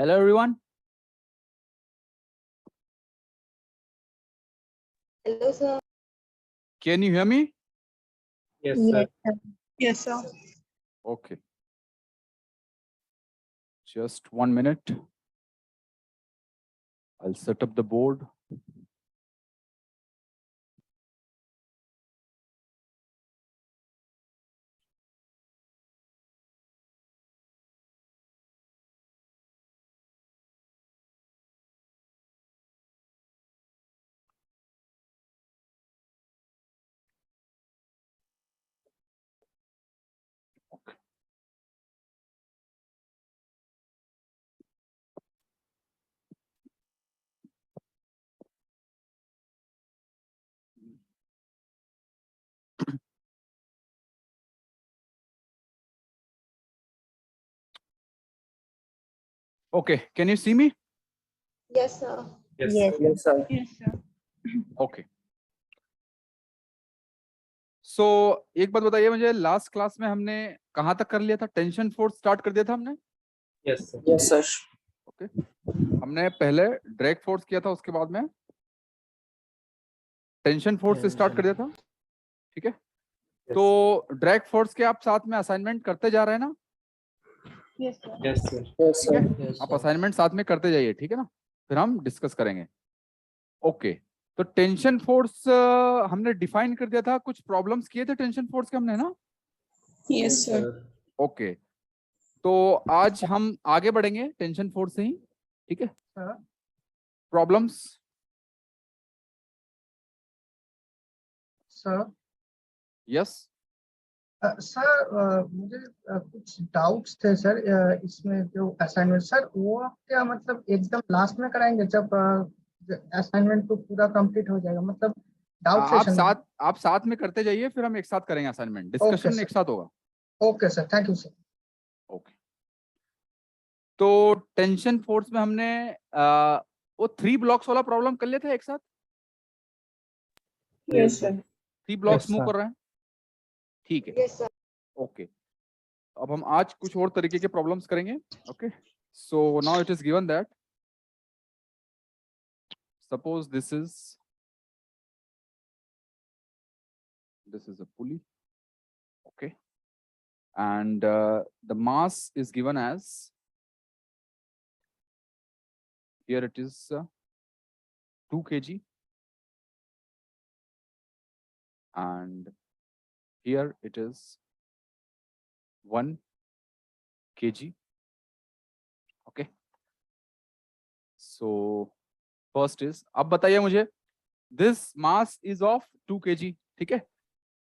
Hello, everyone. Hello, sir. Can you hear me? Yes, sir. Yes, sir. Okay. Just 1 minute. I'll set up the board. Okay, can you see me? Yes, sir. Yes, Yes. sir. Yes, sir. Yes, sir. Okay. So एक बात बताइए मुझे, last class में हमने कहाँ तक कर लिया था? टेंशन फोर्स स्टार्ट कर दिया था हमने। Yes, sir. Yes, sir. Okay, हमने पहले ड्रैग फोर्स किया था, उसके बाद में टेंशन फोर्स स्टार्ट कर दिया था। ठीक है, तो ड्रैग फोर्स के आप साथ में असाइनमेंट करते जा रहे हैं ना? Yes, sir. Yes, sir. Yes, ठीक sir. है, आप असाइनमेंट साथ में करते जाइए, ठीक है ना? फिर हम डिस्कस करेंगे। ओके, तो टेंशन फोर्स हमने डिफाइन कर दिया था, कुछ प्रॉब्लम्स किए थे टेंशन फोर्स के हमने ना। Yes, sir. ओके, तो आज हम आगे बढ़ेंगे टेंशन फोर्स से ही, ठीक है? Problems sir yes. सर मुझे कुछ डाउट्स थे सर इसमें जो असाइनमेंट सर वो आप क्या मतलब एकदम लास्ट में कराएंगे जब असाइनमेंट तो पूरा कंप्लीट हो जाएगा मतलब डाउट सेशन आप साथ में करते जाइए, फिर हम एक साथ करेंगे असाइनमेंट, डिस्कशन सर। एक साथ होगा। Okay sir, thank you sir. Okay, तो टेंशन फोर्स में हमने वो 3 ब्लॉक्स वाला प्रॉब्लम कर लिया था एक साथ। Yes, sir. 3 blocks Yes, move sir. कर रहे हैं, ठीक है? Yes, sir. ओके, अब हम आज कुछ और तरीके के प्रॉब्लम्स करेंगे। Okay, so now it is given that suppose this is a pulley, okay, and the mass is given as, here it is 2 kg, and here it is 1 kg. Okay, so first is, अब बताइए मुझे, this mass is of 2 kg, ठीक है?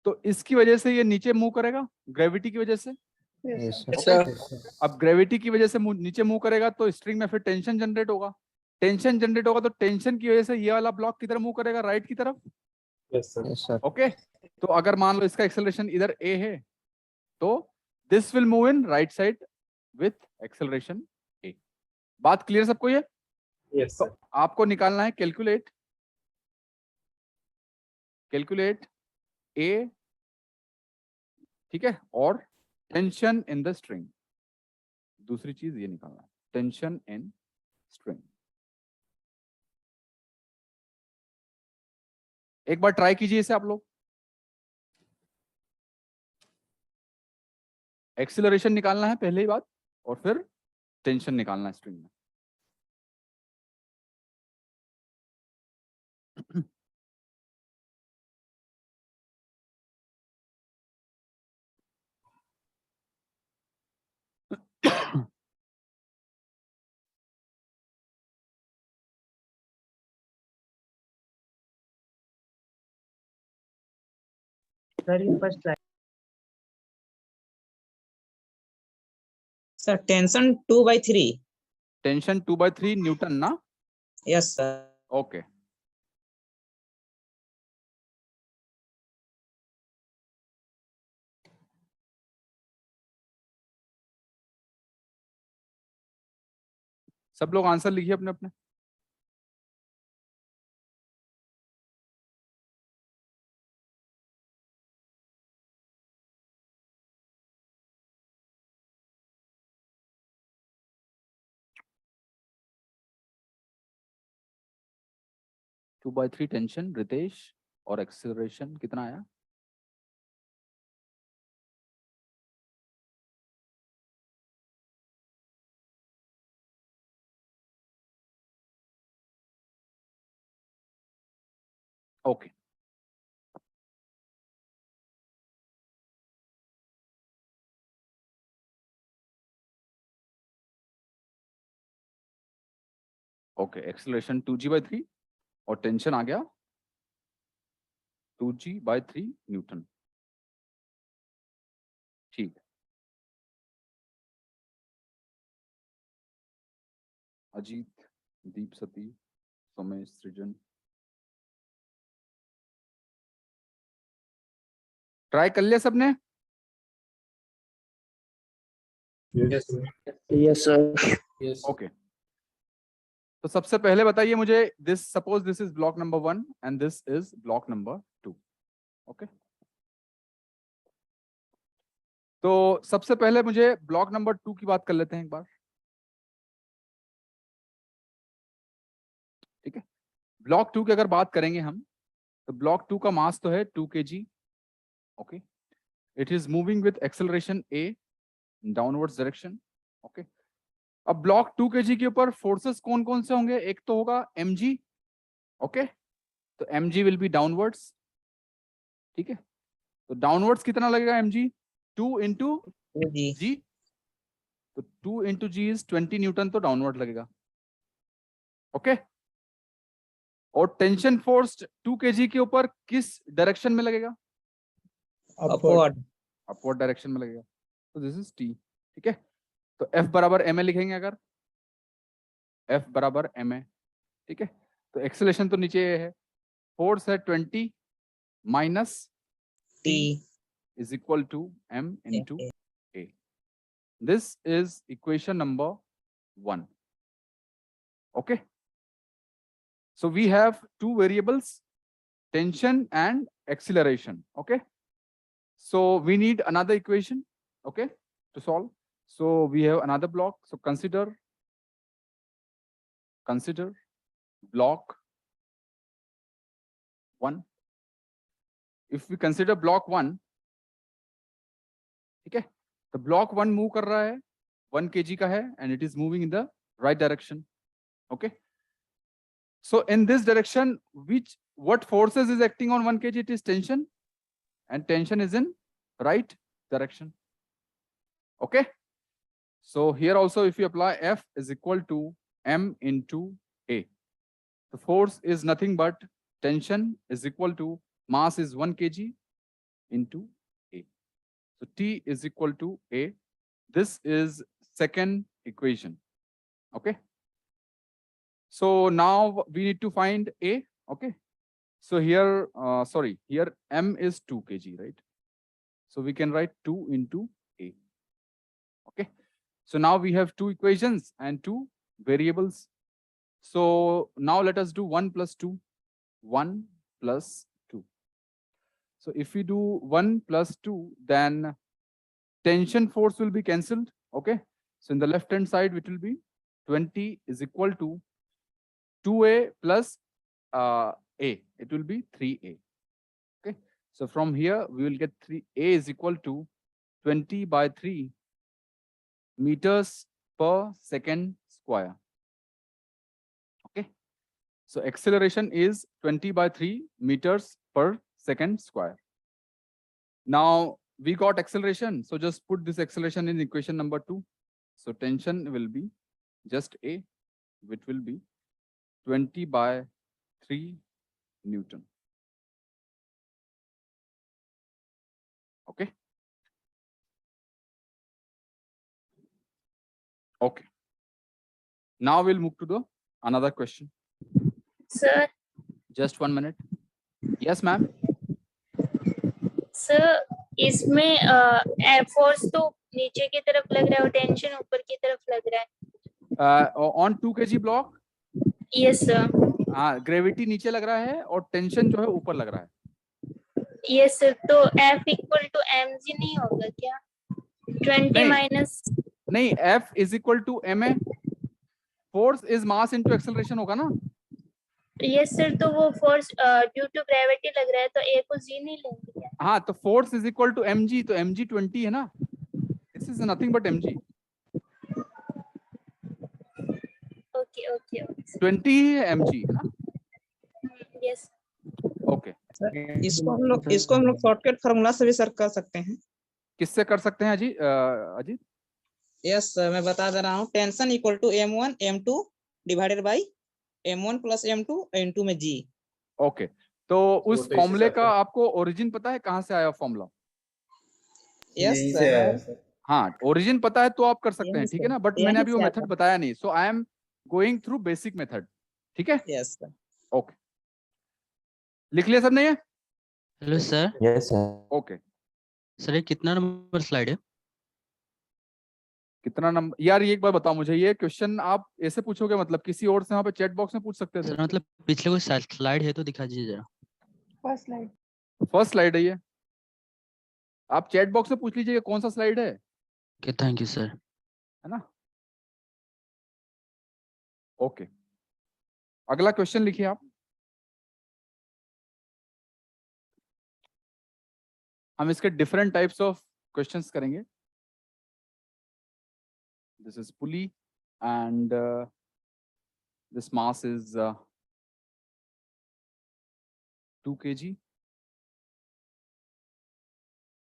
तो इसकी वजह से ये नीचे मूव करेगा, ग्रेविटी की वजह से। Yes, sir. Yes, sir. अब ग्रेविटी की वजह से नीचे मूव करेगा तो स्ट्रिंग में फिर टेंशन जनरेट होगा। टेंशन जनरेट होगा तो टेंशन की वजह से ये वाला ब्लॉक किधर मूव करेगा? राइट की तरफ। Yes, sir. Yes, sir. Okay, तो अगर मान लो इसका एक्सेलरेशन इधर ए है, तो this will move in right side with acceleration a. बात क्लियर सबको ये? Yes, sir. तो आपको निकालना है कैलकुलेट ए, ठीक है, और टेंशन इन द स्ट्रिंग। दूसरी चीज ये निकालना है, टेंशन इन स्ट्रिंग। एक बार ट्राई कीजिए इसे आप लोग। एक्सीलरेशन निकालना है पहले ही बात, और फिर टेंशन निकालना है स्ट्रिंग में। Sir, tension 2/3. टेंशन 2/3 न्यूटन ना? Yes, sir. ओके, सब लोग आंसर लिखिए अपने अपने। 2/3 टेंशन रितेश, और एक्सेलरेशन कितना आया? ओके, ओके, एक्सेलरेशन 2g/3 और टेंशन आ गया 2g/3 न्यूटन। ठीक है, अजीत, दीप सती, सोमेश, सृजन, ट्राई कर लिया सबने? Yes, sir. Yes, sir. Yes. Okay, तो सबसे पहले बताइए मुझे, this suppose this is block number 1 and this is block number 2। Okay, तो सबसे पहले मुझे ब्लॉक नंबर 2 की बात कर लेते हैं एक बार। ठीक है, ब्लॉक 2 की अगर बात करेंगे हम, तो ब्लॉक 2 का मास तो है 2 kg। Okay, it is moving with acceleration a downwards direction. Okay, अब ब्लॉक 2 kg के ऊपर फोर्सेस कौन कौन से होंगे? एक तो होगा mg। ओके, तो mg विल बी डाउनवर्ड्स। ठीक है, तो डाउनवर्ड्स कितना लगेगा mg? 2 into जी g, तो 2 into g इज 20 न्यूटन, तो डाउनवर्ड लगेगा। ओके, और टेंशन फोर्स 2 kg के ऊपर किस डायरेक्शन में लगेगा? अपवर्ड। अपवर्ड डायरेक्शन में लगेगा, तो दिस इज t। ठीक है, तो F बराबर ma लिखेंगे अगर, F बराबर ma। ठीक है, तो एक्सेलरेशन तो नीचे है, फोर्स है 20 minus T is equal to m into a. This is equation number 1. Okay, so we have two variables, tension and acceleration. Okay, so we need another equation, okay, to solve. So we have another block, so consider block 1. If we consider block 1, ठीक है, तो block 1 move कर रहा है, 1 kg का है, and it is moving in the right direction. Okay, so in this direction what forces is acting on 1 kg? It is tension, and tension is in right direction. Okay, so here also if you apply F is equal to m into a, the force is nothing but tension is equal to mass is 1 kg into a. So T is equal to A. This is second equation. Okay. So now we need to find A. Okay. So here, here M is 2 kg, right? So we can write 2 into A. Okay. So now we have two equations and two variables. So now let us do 1 plus 2. 1 plus 2. So if we do 1 plus 2, then tension force will be cancelled. Okay, so in the left hand side it will be 20 is equal to 2a plus a, it will be 3a. Okay, so from here we will get 3a is equal to 20/3 meters per second square. Okay, so acceleration is 20/3 meters per second square. Now we got acceleration, so just put this acceleration in equation number 2. So tension will be just A, which will be 20/3 Newton. Okay. Okay. Now we'll move to the another question. Sir, Just 1 minute. Yes, ma'am. Sir इसमें air force तो नीचे की तरफ लग रहा है और tension ऊपर की तरफ लग रहा है। On 2 kg block. Yes sir. हाँ, ग्रेविटी नीचे लग रहा है और टेंशन जो है ऊपर लग रहा है। यस सर, तो F इक्वल टू mg नहीं होगा क्या? 20 माइनस नहीं, F is equal to ma. Force is mass into acceleration होगा ना? यस सर, तो वो फोर्स ड्यू टू ग्रेविटी लग रहा है, तो ए को जी नहीं लेंगे क्या? हाँ, तो force is equal to mg, तो mg 20 है ना, this is nothing but mg, okay okay 20 ही है mg है ना। यस। ओके, इसको हम लोग शॉर्टकट फार्मूला से भी सर कर सकते हैं। किससे कर सकते हैं अजीत? अजीत, यस सर, मैं बता दे रहा हूँ। Tension equal to m1 m2 divided by m1 plus m2 n2 में g। ओके, तो उस तो इस फॉर्मूले हिसाब का से- आपको ओरिजिन पता है, कहाँ से आया फॉर्मूला? यस यहीं से आया है सर। सर। हाँ, ओरिजिन पता है तो आप कर सकते हैं, यहीं ठीक है से- ना, बट यहीं मैंने अभी वो से मेथड आता। बताया नहीं, so I am going through basic method, ठीक है। Yes sir. ओके, लिख लिया सबने ये? Hello sir. Yes sir. Okay, sir ये कितना नंबर स्लाइड है? कितना नंबर यार, ये एक बार बताओ मुझे, ये क्वेश्चन आप ऐसे पूछोगे, मतलब किसी और से वहाँ पे चैट बॉक्स में पूछ सकते थे? सर मतलब पिछले कोई स्लाइड है तो दिखा दीजिए जरा। First slide. फर्स्ट स्लाइड है ये, आप चैट बॉक्स में पूछ लीजिए कौन सा स्लाइड है ओके थैंक यू सर। है ना। ओके, अगला क्वेश्चन लिखिए आप। हम इसके डिफरेंट टाइप्स ऑफ क्वेश्चंस करेंगे। This is pulley and this mass is 2 kg,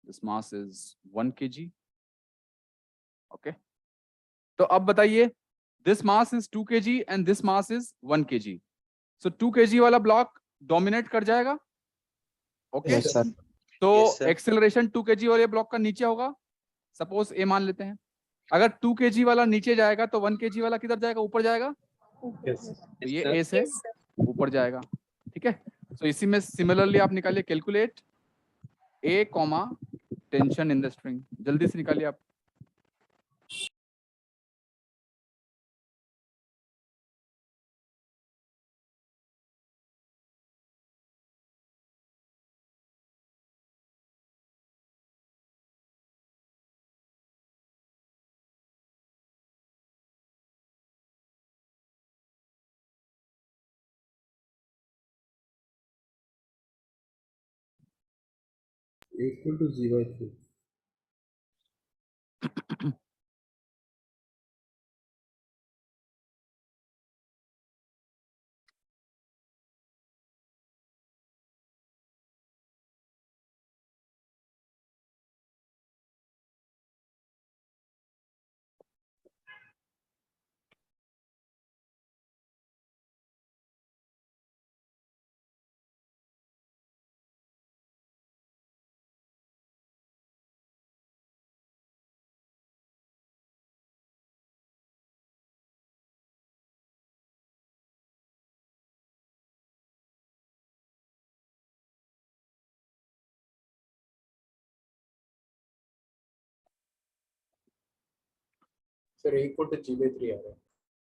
this mass is 1 kg। Okay, तो अब बताइए, this mass is 2 kg and this mass is 1 kg, so 2 kg वाला ब्लॉक डोमिनेट कर जाएगा। Okay, yes sir. तो Yes, sir. Acceleration 2 kg वाले block का नीचे होगा, सपोज ए मान लेते हैं। अगर 2 kg वाला नीचे जाएगा तो 1 kg वाला किधर जाएगा? ऊपर जाएगा, Yes. तो ये ए से यस सर। ऊपर जाएगा, ठीक है। तो इसी में सिमिलरली आप निकालिए, calculate A comma tension in the string, जल्दी से निकालिए आप। Equal to g/3. Sir equal to g/3 आ रहा है।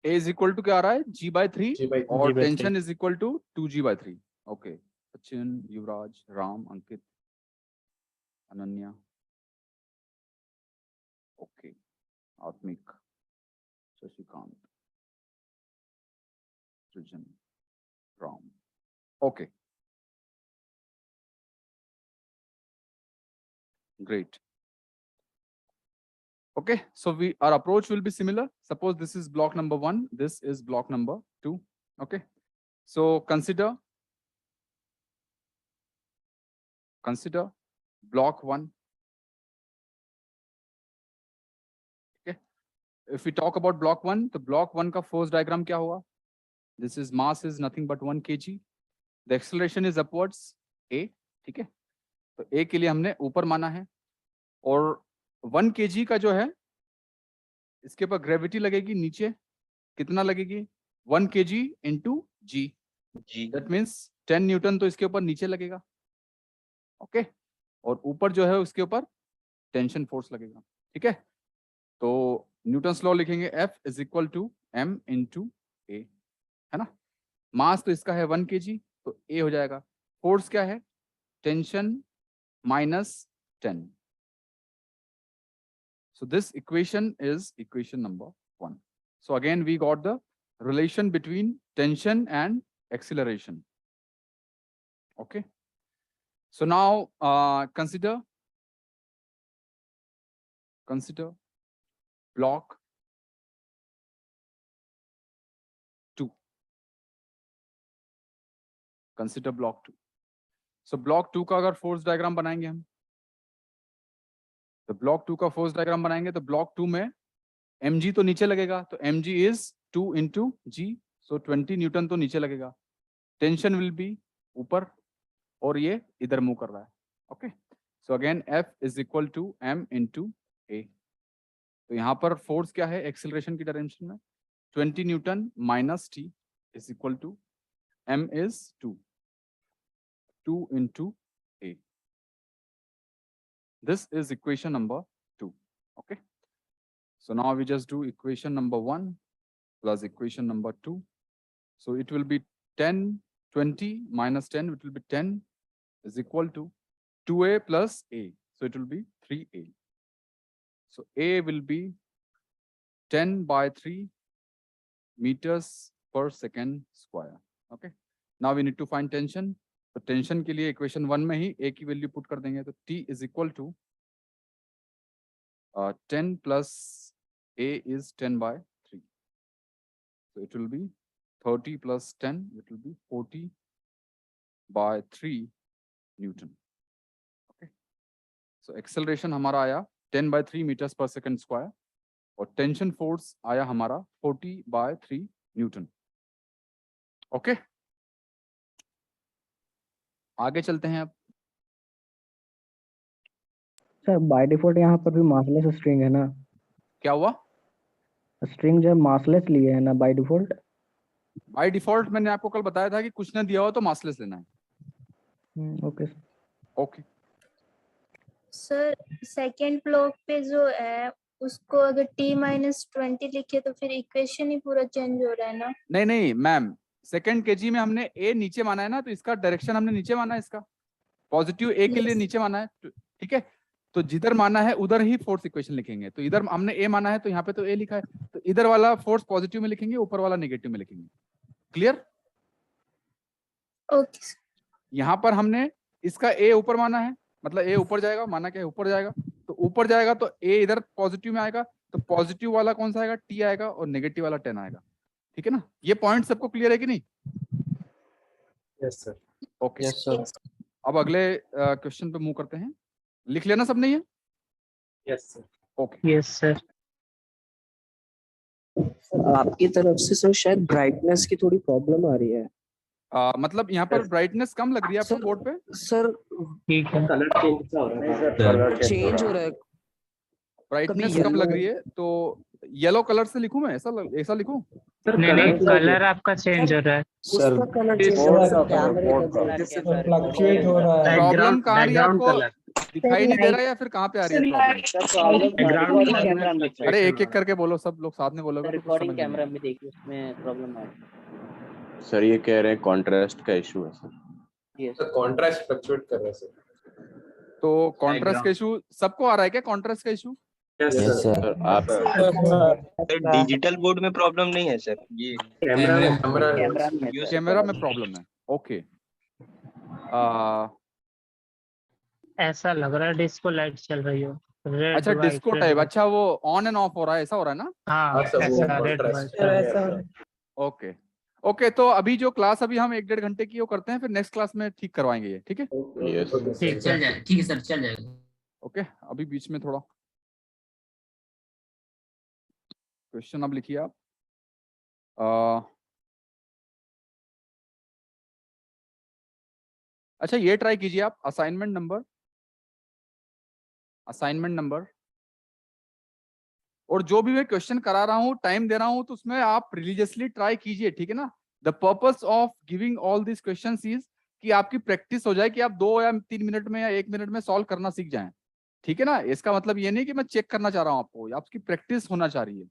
ए इज इक्वल टू क्या आ रहा है? g/3 g/3 और G/3. Tension is equal to 2g/3। Okay, Sachin, Yuvraj, Ram, Ankit, Ananya, okay, Atmik, Shashikant, Srijan, Ram, okay, great. Okay, so our approach will be similar. Suppose this is block number 1, this is block number 2. Okay, so consider block 1. Okay, if we talk about block 1, तो block 1 का force diagram क्या होगा? This is mass is nothing but 1 kg. The acceleration is upwards a, ठीक है, तो a के लिए हमने ऊपर माना है, और 1 kg का जो है इसके ऊपर ग्रेविटी लगेगी नीचे, कितना लगेगी? 1 kg into g, that means 10 Newton तो इसके ऊपर नीचे लगेगा। ओके, और ऊपर जो है उसके ऊपर टेंशन फोर्स लगेगा, ठीक है। तो न्यूटन्स लॉ लिखेंगे, F is equal to m into a, है ना। मास तो इसका है 1 kg, तो A हो जाएगा। फोर्स क्या है? Tension minus 10। So this equation is equation number 1. So again we got the relation between tension and acceleration. Okay. So now consider block 2. Consider block 2. So block 2 का अगर फोर्स डायग्राम बनाएंगे हम, तो block 2 का force diagram बनाएंगे तो block 2 में mg तो नीचे लगेगा, तो mg is 2 into g, so 20 Newton तो नीचे लगेगा. टेंशन विल बी ऊपर और ये इधर मूव कर रहा है. Okay, so again F is equal to m into a. तो यहाँ पर फोर्स क्या है एक्सेलरेशन की डायरेक्शन में, 20 newton minus t is equal to m is 2 into a. This is equation number 2. Okay. So now we just do equation number 1 plus equation number 2. So it will be 10, 20 minus 10, it will be 10 is equal to 2a plus a. So it will be 3a. So a will be 10 by 3 meters per second square. Okay. Now we need to find tension. तो tension के लिए equation 1 में ही a की value put कर देंगे, तो t is equal to 10 plus a is 10 by 3. So it will be 30 plus 10, it will be 40 by 3 Newton. Okay. So acceleration हमारा आया 10 by 3 meters per second square और टेंशन फोर्स आया हमारा 40 by 3 Newton. Okay. आगे चलते हैं अब. Sir by default यहाँ पर भी मासलेस स्ट्रिंग है ना? क्या हुआ? स्ट्रिंग जो है मासलेस लिए है ना बाय डिफॉल्ट? बाय डिफॉल्ट मैंने आपको कल बताया था कि कुछ ना दिया हो तो मासलेस लेना है. Okay okay. Sir second block पे जो है उसको अगर t-20 लिखे तो फिर इक्वेशन ही पूरा चेंज हो रहा है ना? नहीं नहीं मैम, सेकंड केजी में हमने a नीचे माना है ना, तो इसका डायरेक्शन हमने नीचे माना है, इसका पॉजिटिव a के लिए नीचे माना है. ठीक है, तो जिधर माना है उधर ही फोर्स इक्वेशन लिखेंगे. तो इधर हमने a माना है तो यहाँ पे तो a लिखा है, तो इधर वाला फोर्स पॉजिटिव में लिखेंगे, ऊपर वाला नेगेटिव में लिखेंगे. क्लियर? ओके. यहाँ पर हमने इसका a ऊपर माना है, मतलब a ऊपर जाएगा, माना क्या है ऊपर जाएगा, तो ऊपर जाएगा तो a इधर पॉजिटिव में आएगा, तो पॉजिटिव वाला कौन सा आएगा, t आएगा और नेगेटिव वाला 10 आएगा. ठीक है ना? ये पॉइंट सबको क्लियर है कि नहीं? Yes sir. ओके. अब अगले क्वेश्चन पे मूव करते हैं. लिख लेना सबने ये? Yes sir. Okay. Yes sir. आपकी तरफ से सर शायद ब्राइटनेस की थोड़ी प्रॉब्लम आ रही है. मतलब यहाँ पर ब्राइटनेस कम लग रही है आपको बोर्ड पे? सर ठीक है. कलर चेंज हो रहा है. चेंज हो रहा है. ब्राइटनेस कम लग रही है तो येलो कलर से लिखूं मैं, ऐसा लिखूं? नहीं कलर आपका चेंज हो रहा है. सर कलर चेंज हो रहा है. कैमरे का फ्लक्चुएट हो रहा है. प्रॉब्लम कहाँ आ रही है आपको? दिखाई नहीं दे रहा है या फिर कहाँ पे आ रही है? अरे एक एक करके बोलो, सब लोग साथ में बोलोगे. रिकॉर्डिंग कैमरा में देखिए उसमें प्रॉब्लम आ रही है. सर ये कह रहे हैं कॉन्ट्रास्ट का इशू है sir. Yes sir contrast fluctuate कर रहा है सर. तो कॉन्ट्रास्ट का इशू सबको आ रहा है क्या? कॉन्ट्रास्ट का इशू? यस सर आप डिजिटल बोर्ड में प्रॉब्लम नहीं है सर, ये कैमरा में प्रॉब्लम है. ओके. ऐसा लग रहा है डिस्को लाइट चल रही हो. अच्छा डिस्को टाइप. अच्छा वो ऑन एंड ऑफ हो रहा है, ऐसा हो रहा है ना? हाँ ऐसा. ओके. ओके, तो अभी जो क्लास अभी हम 1-1.5 घंटे की वो करते हैं, फिर नेक्स्ट क्लास में ठीक करवाएंगे ये. ठीक है? ठीक चल जाए. ठीक है सर, चल जाएगा. ओके. अभी बीच में थोड़ा क्वेश्चन अब लिखिए आप. अच्छा ये ट्राई कीजिए आप, असाइनमेंट नंबर और जो भी मैं क्वेश्चन करा रहा हूँ, टाइम दे रहा हूँ, तो उसमें आप रिलीजियसली ट्राई कीजिए. ठीक है ना? The purpose of giving all this questions is कि आपकी प्रैक्टिस हो जाए, कि आप 2 या 3 मिनट में या 1 मिनट में सॉल्व करना सीख जाएं. ठीक है ना? इसका मतलब ये नहीं कि मैं चेक करना चाह रहा हूँ आपको, आपकी प्रैक्टिस होना चाह रही है.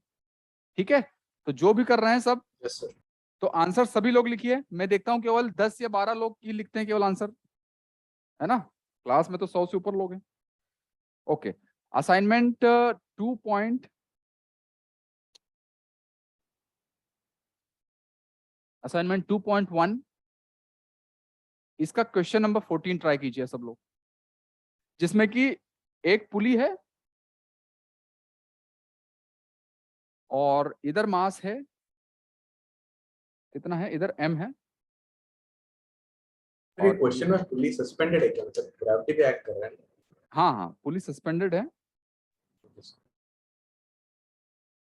ठीक है? तो जो भी कर रहे हैं सब, तो आंसर सभी लोग लिखिए. मैं देखता हूँ केवल 10 या 12 लोग ही लिखते हैं केवल आंसर, है ना? क्लास में तो 100 से ऊपर लोग हैं. ओके. असाइनमेंट 2.1 इसका क्वेश्चन नंबर 14 ट्राई कीजिए सब लोग, जिसमें कि एक पुली है और इधर मास है कितना है, इधर m है। क्वेश्चन में पुली सस्पेंडेड है क्या, मतलब ग्रेविटी पे एक्ट कर रहा है? हाँ हाँ, पुली सस्पेंडेड है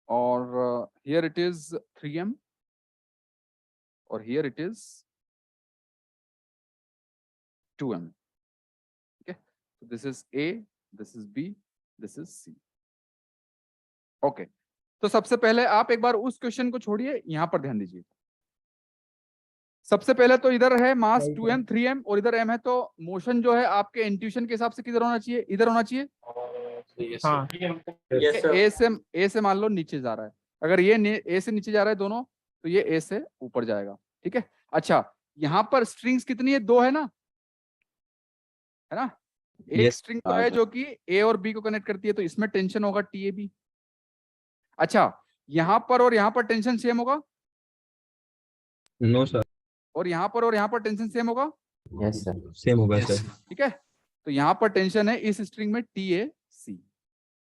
और हियर इट इज 3m और हियर इट इज 2m। ठीक है, so this is A, this is B, this is C। Okay, तो सबसे पहले आप एक बार उस क्वेश्चन को छोड़िए, यहां पर ध्यान दीजिए। सबसे पहले तो इधर है मास 2m 3m और इधर m है, तो मोशन जो है आपके इंट्यूशन के हिसाब से किधर होना चाहिए, इधर होना चाहिए। हाँ ए से मान लो नीचे जा रहा है, अगर ये ए से नीचे जा रहा है दोनों, तो ये ए से ऊपर जाएगा। ठीक है, अच्छा यहाँ पर स्ट्रिंग्स कितनी है, 2 है ना, है ना। एक स्ट्रिंग तो है जो कि ए और बी को कनेक्ट करती है, तो इसमें टेंशन होगा TAB। अच्छा, यहाँ पर और यहाँ पर टेंशन सेम होगा? No sir. और यहाँ पर टेंशन सेम होगा? यस सर, सेम होगा सर। ठीक है, तो यहाँ पर टेंशन है इस स्ट्रिंग में TAC।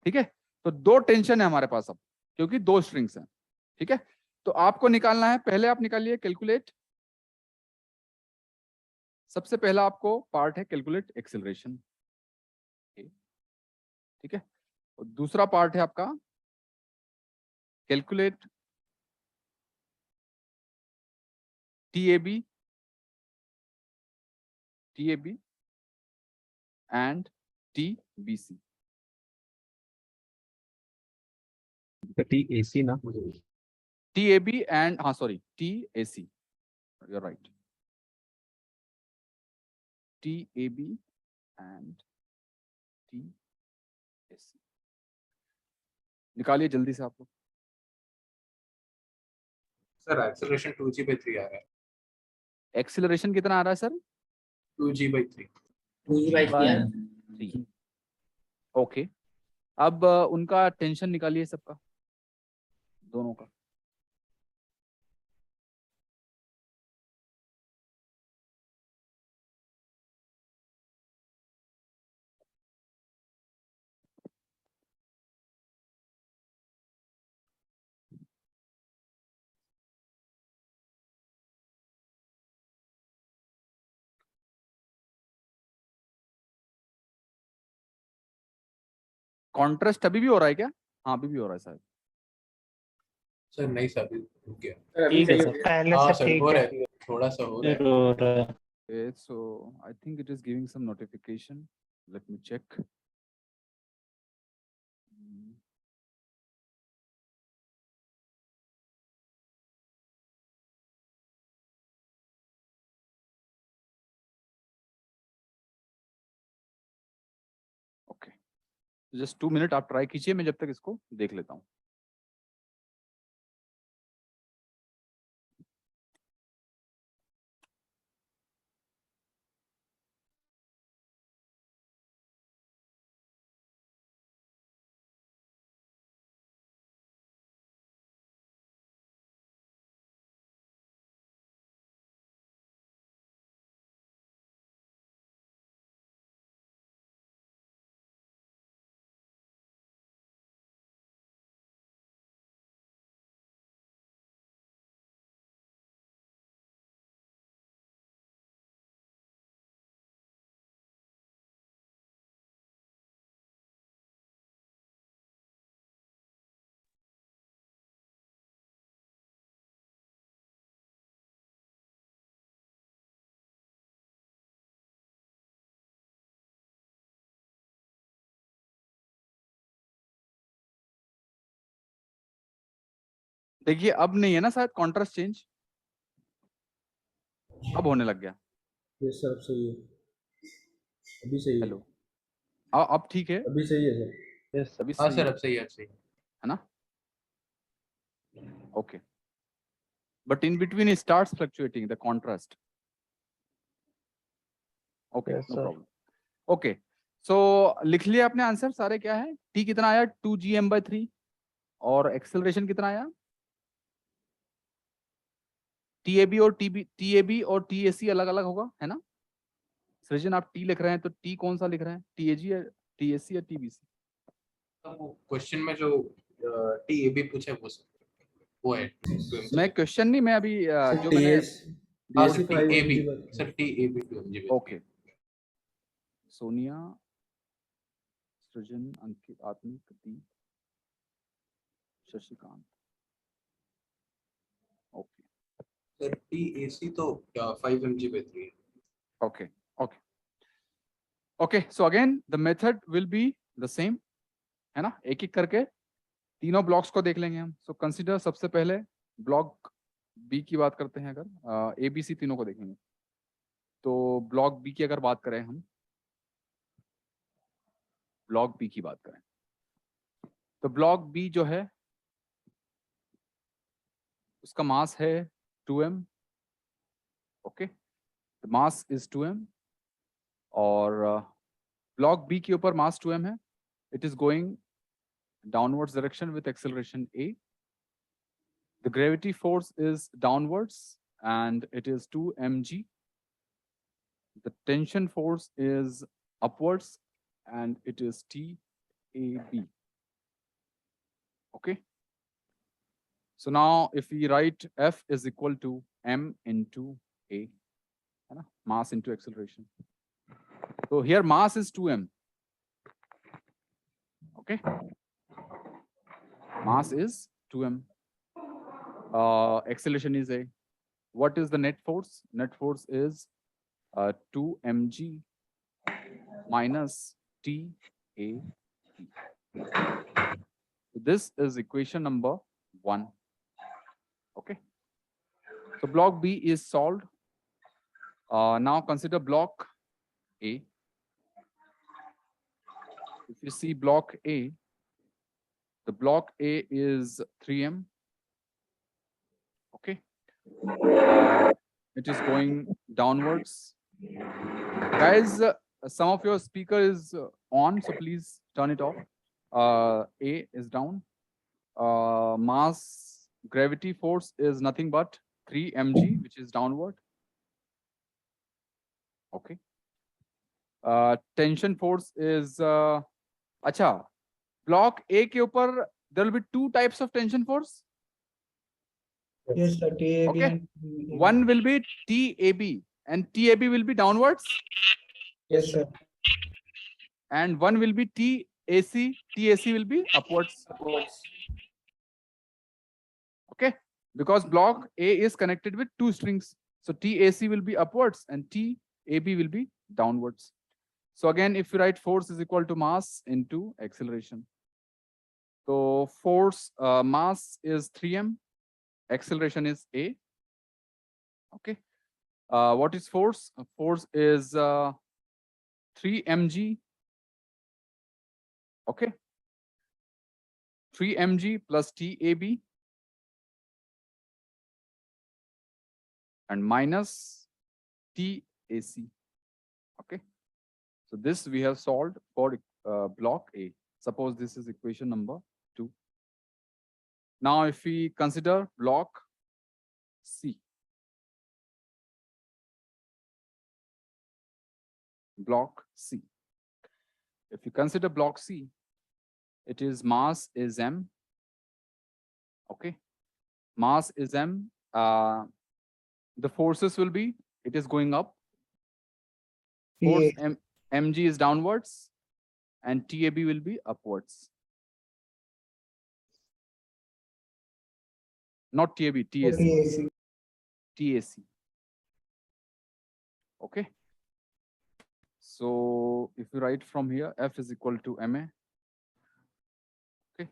ठीक है, तो 2 टेंशन है हमारे पास अब, क्योंकि 2 स्ट्रिंग्स हैं। ठीक है, तो आपको निकालना है, पहले आप निकालिए कैलकुलेट। सबसे पहला आपको पार्ट है कैलकुलेट एक्सेलरेशन। ठीक है, और दूसरा पार्ट है आपका calculate TAB and TBC। TAC ना, TAB एंड, हाँ sorry, TAC, you are right, TAB and TAC। निकालिए जल्दी से आप लोग। सर एक्सेलरेशन 2g/3 आ रहा है। एक्सीलरेशन कितना आ रहा है सर? 2g/3। 3। ओके, अब उनका टेंशन निकालिए सबका, दोनों का। कॉन्ट्रास्ट अभी भी हो रहा है क्या? हाँ अभी भी हो रहा है शायद। सर नहीं सर, अभी रुक गया। ठीक है सर, पहले हाँ से सर, ठीक हो रहा है। है, थोड़ा सा हो रहा है। Okay, so I think it is giving some notification. Let me check. Okay, just 2 minutes आप ट्राई कीजिए, मैं जब तक इसको देख लेता हूँ। देखिए अब नहीं है ना शायद कॉन्ट्रास्ट चेंज, अब होने लग गया। यस सर, अब सही है, अभी सही है। हेलो, अब ठीक है? अभी सही है सर। यस अभी हाँ सही सर, है, अब सही है, अब सही है। है ना? Okay, but in between it starts fluctuating the contrast. Okay, no problem. Okay, so लिख लिया आपने आंसर सारे, क्या है? T कितना आया? 2gm/3 और एक्सेलरेशन कितना आया? TAB और TAC अलग अलग होगा, है ना? सृजन आप टी लिख रहे हैं तो टी कौन सा लिख रहे हैं, टीएजी या टीएसी या टीबीसी? वो क्वेश्चन में जो टीएबी पूछा है वो है मैं क्वेश्चन नहीं, मैं अभी जो मैंने सर टीएबी 2 mg। ओके, सोनिया, सृजन, अंकित, आत्मिक, दीप, शशिकांत। ओके सर टीएसी तो 5 mg पे 3 है। okay okay okay, so again the method will be the same, है ना? एक एक करके तीनों ब्लॉक्स को देख लेंगे हम। सो कंसीडर, सबसे पहले ब्लॉक बी की बात करते हैं। अगर ए बी सी तीनों को देखेंगे तो ब्लॉक बी की अगर बात करें हम, ब्लॉक बी की बात करें तो ब्लॉक बी जो है उसका मास है 2m। Okay, the mass is 2m और ब्लॉक बी के ऊपर मास 2m है। It is going downwards direction with acceleration a. The gravity force is downwards and it is 2 mg. The tension force is upwards and it is TAB. Okay. So now if we write F is equal to m into a, mass into acceleration. So here mass is 2m. Okay. Mass is 2m. Acceleration is a. What is the net force? Net force is 2 mg minus TAB. So this is equation number 1. Okay. So block B is solved. Now consider block A. If you see block A, the block A is 3m. Okay. It is going downwards. Guys, some of your speaker is on, so please turn it off. A is down. Mass gravity force is nothing but 3 mg, which is downward. Okay. Tension force is अच्छा, block A के ऊपर there will be 2 types of tension force. Yes, sir. TAB Okay. and One will be TAB and TAB will be downwards. Yes, sir. And one will be TAC. TAC will be upwards. Okay. Because block A is connected with 2 strings. So TAC will be upwards and TAB will be downwards. So again, if you write force is equal to mass into acceleration. So force mass is 3m, acceleration is a. Okay. What is force? Force is 3 mg. Okay. 3 mg plus TAB and minus TAC. Okay. So this we have solved for block A. Suppose this is equation number 2. Now if we consider block C. Block C. If you consider block C, it is mass is m. Okay. Mass is m. The forces will be, it is going up. Force mg is downwards and TAB will be upwards. Not TAB, TAC. TAC. Okay. So if you write from here, F is equal to MA. Okay.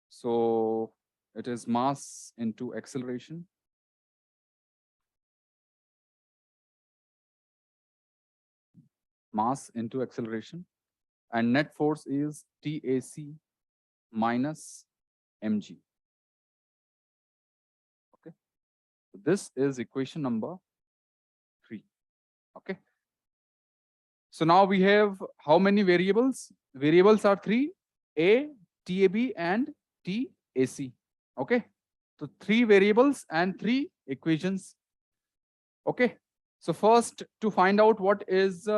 So it is mass into acceleration. Mass into acceleration. And net force is TAC minus mg. Okay. So this is equation number 3. Okay. So now we have how many variables? Variables are 3, A, TAB and TAC. Okay. So 3 variables and 3 equations. Okay. So first, to find out what is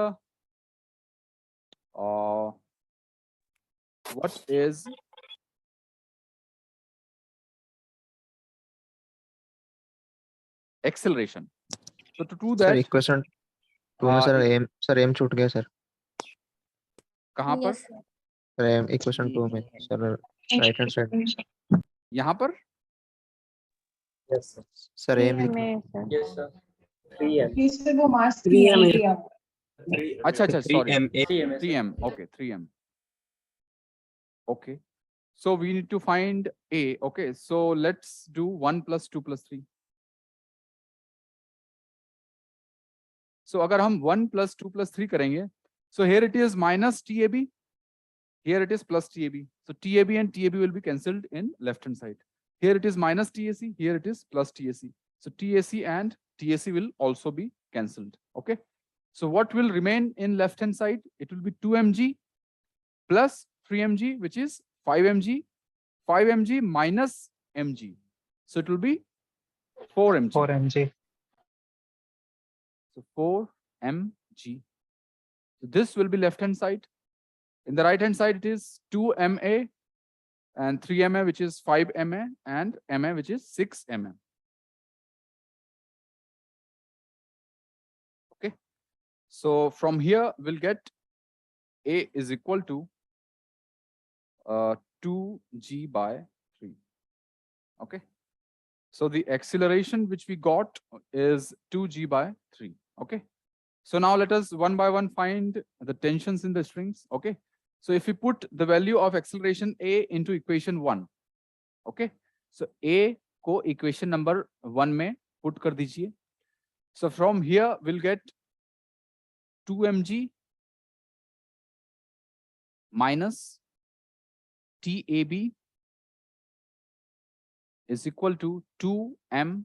acceleration. So to do sir that, equation 2 में sir M छूट गया sir कहाँ पर? Yes, sir. Sir M equation 2 में sir right hand side यहाँ पर? Sir M लिख अच्छा अच्छा, sorry, 3m. Okay, 3m. Okay, so we need to find a. Okay, so let's do 1 plus 2 plus 3. So अगर हम 1 plus 2 plus 3 करेंगे, so here it is minus TAB, here it is plus TAB. So TAB and TAB will be cancelled in left hand side. Here it is minus TAC, here it is plus TAC. So TAC and TAC will also be cancelled. Okay. So what will remain in left hand side? It will be 2mg plus 3mg, which is 5mg, 5mg minus mg. So it will be 4mg. 4mg. So 4mg. So this will be left hand side. In the right hand side, it is 2ma and 3ma, which is 5ma, and ma, which is 6ma. Okay. So from here, we'll get A is equal to 2g by 3. Okay. So the acceleration which we got is 2g by 3. Okay. So now let us one by one find the tensions in the strings. Okay. So if we put the value of acceleration A into equation 1. Okay. So A को equation number 1 में put कर दीजिए. So from here we'll get 2mg minus TAB is equal to 2m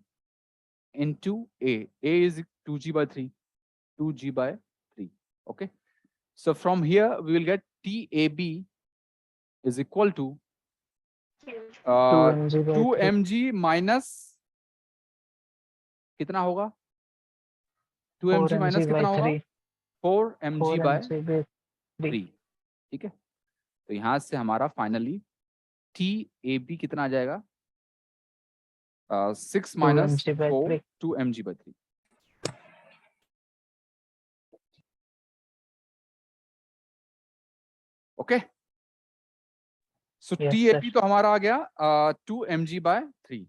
into A. A is 2g by 3. 2g by 3. Okay. So from here we will get TAB is equal to 2mg minus कितना होगा? 2mg minus कितना होगा? 4mg by 3. ठीक है. तो यहां से हमारा फाइनली TAB कितना आ जाएगा? 6 minus 4, 2mg by 3. Okay. So TAB तो हमारा आ गया 2mg by 3.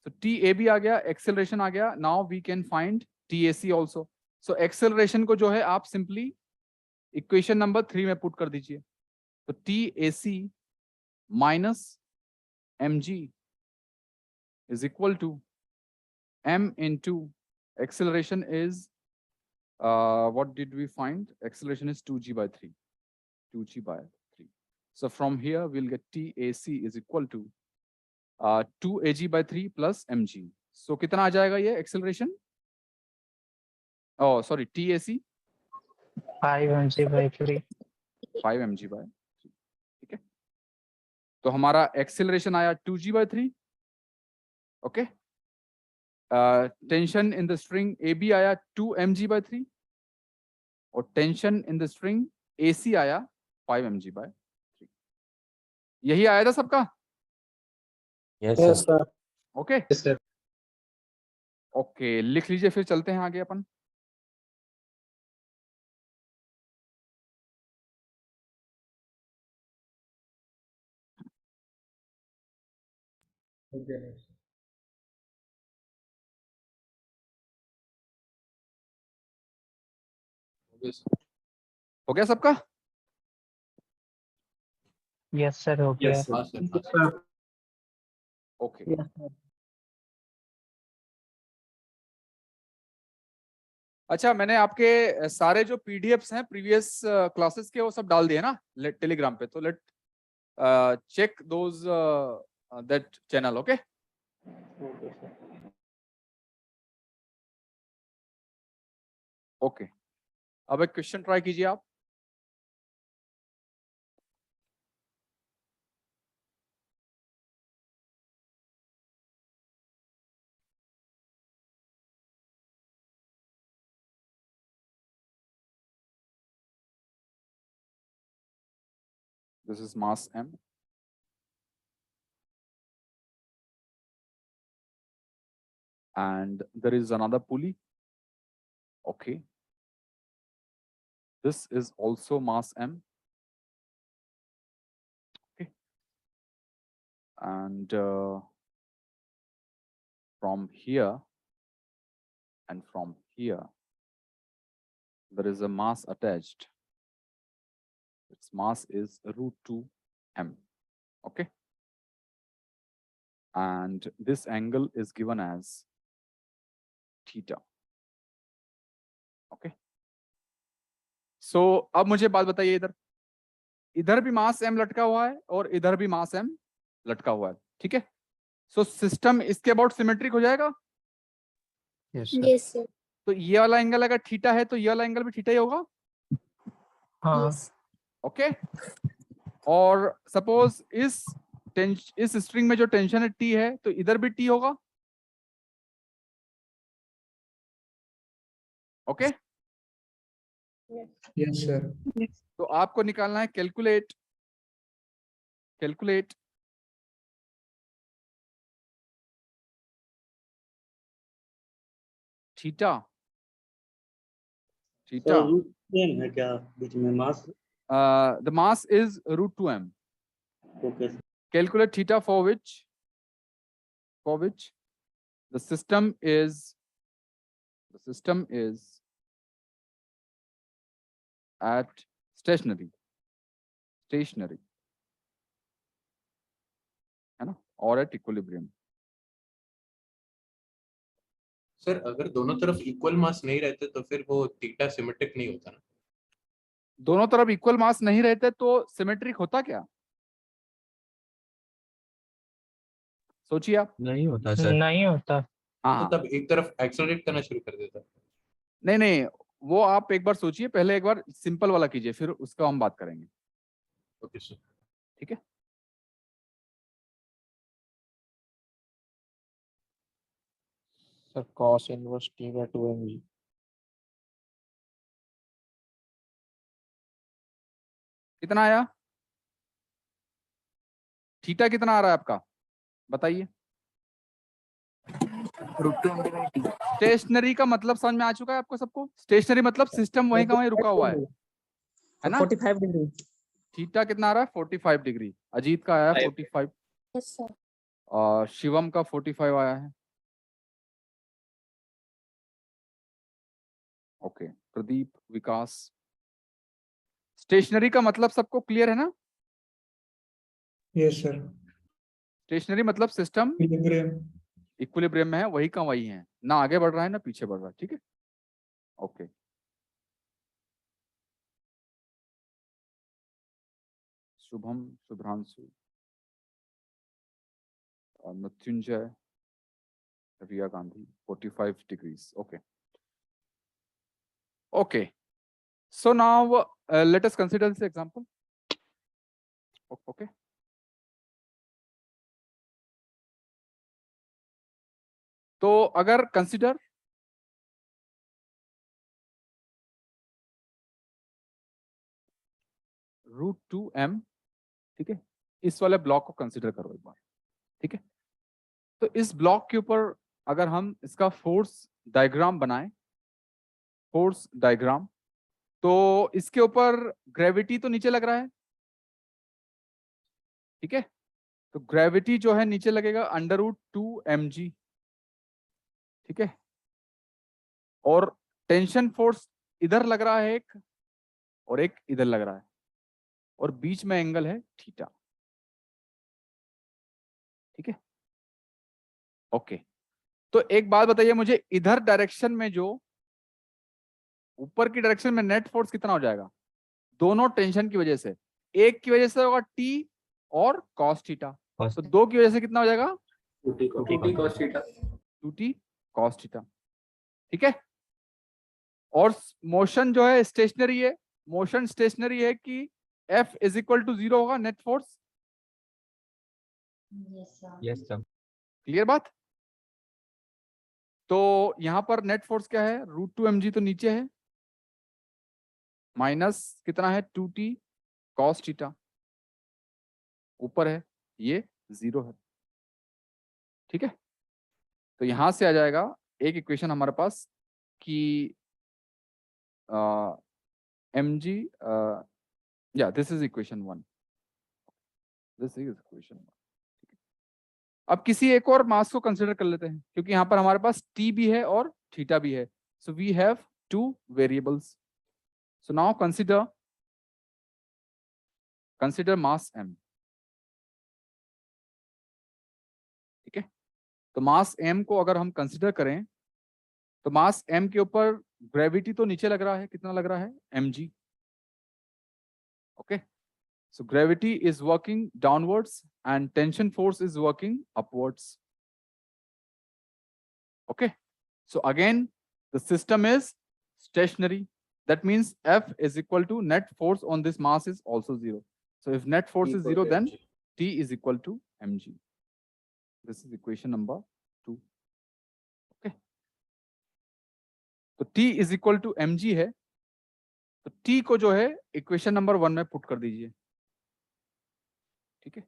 So TAB आ गया, एक्सेलरेशन आ गया. Now we can find TAC also. So acceleration को जो है आप सिंपली इक्वेशन नंबर 3 में पुट कर दीजिए. तो TAC minus mg is equal to m into acceleration is what did we find? Acceleration is 2g by 3. 2g by 3. So from here we'll get TAC is equal to 2ag by 3 plus mg. So कितना आ जाएगा ये acceleration? Oh, sorry, TAC 5mg by 3. 5mg by 3. ठीक है. तो हमारा acceleration आया 2g by 3. Okay. Tension in the string AB आया 2mg by 3. और tension in the string AC आया 5mg by 3. यही आया था सबका? Yes sir. ओके. ओके, लिख लीजिए, फिर चलते हैं आगे अपन. हो गया सबका? यस सर, हो गया. ओके. अच्छा, मैंने आपके सारे जो पीडीएफ्स हैं प्रीवियस क्लासेस के वो सब डाल दिए ना टेलीग्राम पे. तो let check those that channel. Okay. Okay. अब एक क्वेश्चन ट्राई कीजिए आप. This is mass m. And there is another pulley. Okay. This is also mass m. Okay. And from here and from here, there is a mass attached. Its mass is √2m. Okay. And this angle is given as theta. Okay. So अब मुझे बात बताइए, इधर भी मास m लटका हुआ है और इधर भी मास m लटका हुआ है, ठीक है। सो सिस्टम इसके अबाउट सिमेट्रिक हो जाएगा। Yes, sir. Yes, sir. तो ये वाला एंगल अगर थीटा है तो ये वाला एंगल भी थीटा ही होगा। Yes. ओके। और सपोज इस स्ट्रिंग में जो टेंशन है टी है, तो इधर भी टी होगा। ओके। Yes, sir. तो आपको निकालना है कैलकुलेट थीटा है क्या बीच में मास? the mass is √2m. Okay Calculate theta for which the system is at stationary है ना, और at equilibrium. सर अगर दोनों तरफ इक्वल मास नहीं रहते तो फिर वो थीटा सिमेट्रिक नहीं होता ना? दोनों तरफ इक्वल मास नहीं रहते तो सिमेट्रिक होता क्या? सोचिए आप। नहीं होता सर। नहीं होता। हाँ, तो तब एक तरफ एक्सेलरेट करना शुरू कर देता। नहीं, वो आप एक बार सोचिए, पहले एक बार सिंपल वाला कीजिए, फिर उसका हम बात करेंगे। Okay sir. ठीक है। Sir cos inverse t by 2mg। कितना आया? थीटा कितना आ रहा है आपका, बताइए। स्टेशनरी का मतलब समझ में आ चुका है आपको सबको? स्टेशनरी मतलब सिस्टम वहीं का वहीं रुका हुआ है ना? 45 डिग्री। थीटा कितना आ रहा है? 45 डिग्री। अजीत का आया 45। Yes, sir. और शिवम का 45 आया है। ओके, प्रदीप, विकास। स्टेशनरी का मतलब सबको क्लियर है ना? Yes, sir. स्टेशनरी मतलब सिस्टम Equilibrium. इक्विलिब्रियम में है, वही का वही है, ना आगे बढ़ रहा है ना पीछे बढ़ रहा है। ठीक है। ओके। शुभम, शुभ्रांशु, और Mrityunjay, Riya Gandhi 45 degrees. Okay okay. So now let us consider this example. Okay. तो अगर consider √2m, ठीक है, इस वाले ब्लॉक को कंसिडर करो एक बार। ठीक है। तो इस ब्लॉक के ऊपर अगर हम इसका फोर्स डायग्राम बनाएं, फोर्स डायग्राम, तो इसके ऊपर ग्रेविटी तो नीचे लग रहा है। ठीक है। तो ग्रेविटी जो है नीचे लगेगा √2mg। ठीक है। और टेंशन फोर्स इधर लग रहा है एक, और एक इधर लग रहा है, और बीच में एंगल है थीटा। ठीक है। ओके। तो एक बात बताइए मुझे, इधर डायरेक्शन में जो ऊपर की डायरेक्शन में नेट फोर्स कितना हो जाएगा? दोनों टेंशन की वजह से, एक की वजह से होगा टी और कॉस थीटा, तो दो की वजह से कितना हो जाएगा? 2t cos theta. 2t cos theta. ठीक है। और मोशन जो है स्टेशनरी है, मोशन स्टेशनरी है कि F इज इक्वल टू 0 होगा net force. Yes sir. Clear बात? तो यहां पर नेट फोर्स क्या है? √2mg तो नीचे है, माइनस कितना है? 2t cos theta. ऊपर है, ये 0 है। ठीक है, तो यहां से आ जाएगा एक इक्वेशन हमारे पास कि mg, या this is equation 1, this is equation 1। अब किसी एक और मास को कंसिडर कर लेते हैं, क्योंकि यहाँ पर हमारे पास t भी है और थीटा भी है। So we have 2 variables. So now consider mass m। ठीक है, तो मास m को अगर हम कंसिडर करें तो मास m के ऊपर ग्रेविटी तो नीचे लग रहा है, कितना लग रहा है, mg। Okay, so gravity is working downwards and tension force is working upwards. Okay, so again the system is stationary. That means F is equal to net force on this mass is also 0. So if net force is 0, then T is equal to mg. This is equation number 2. Okay, तो T is equal to mg है, तो T को जो है equation number 1 में put कर दीजिए। ठीक है,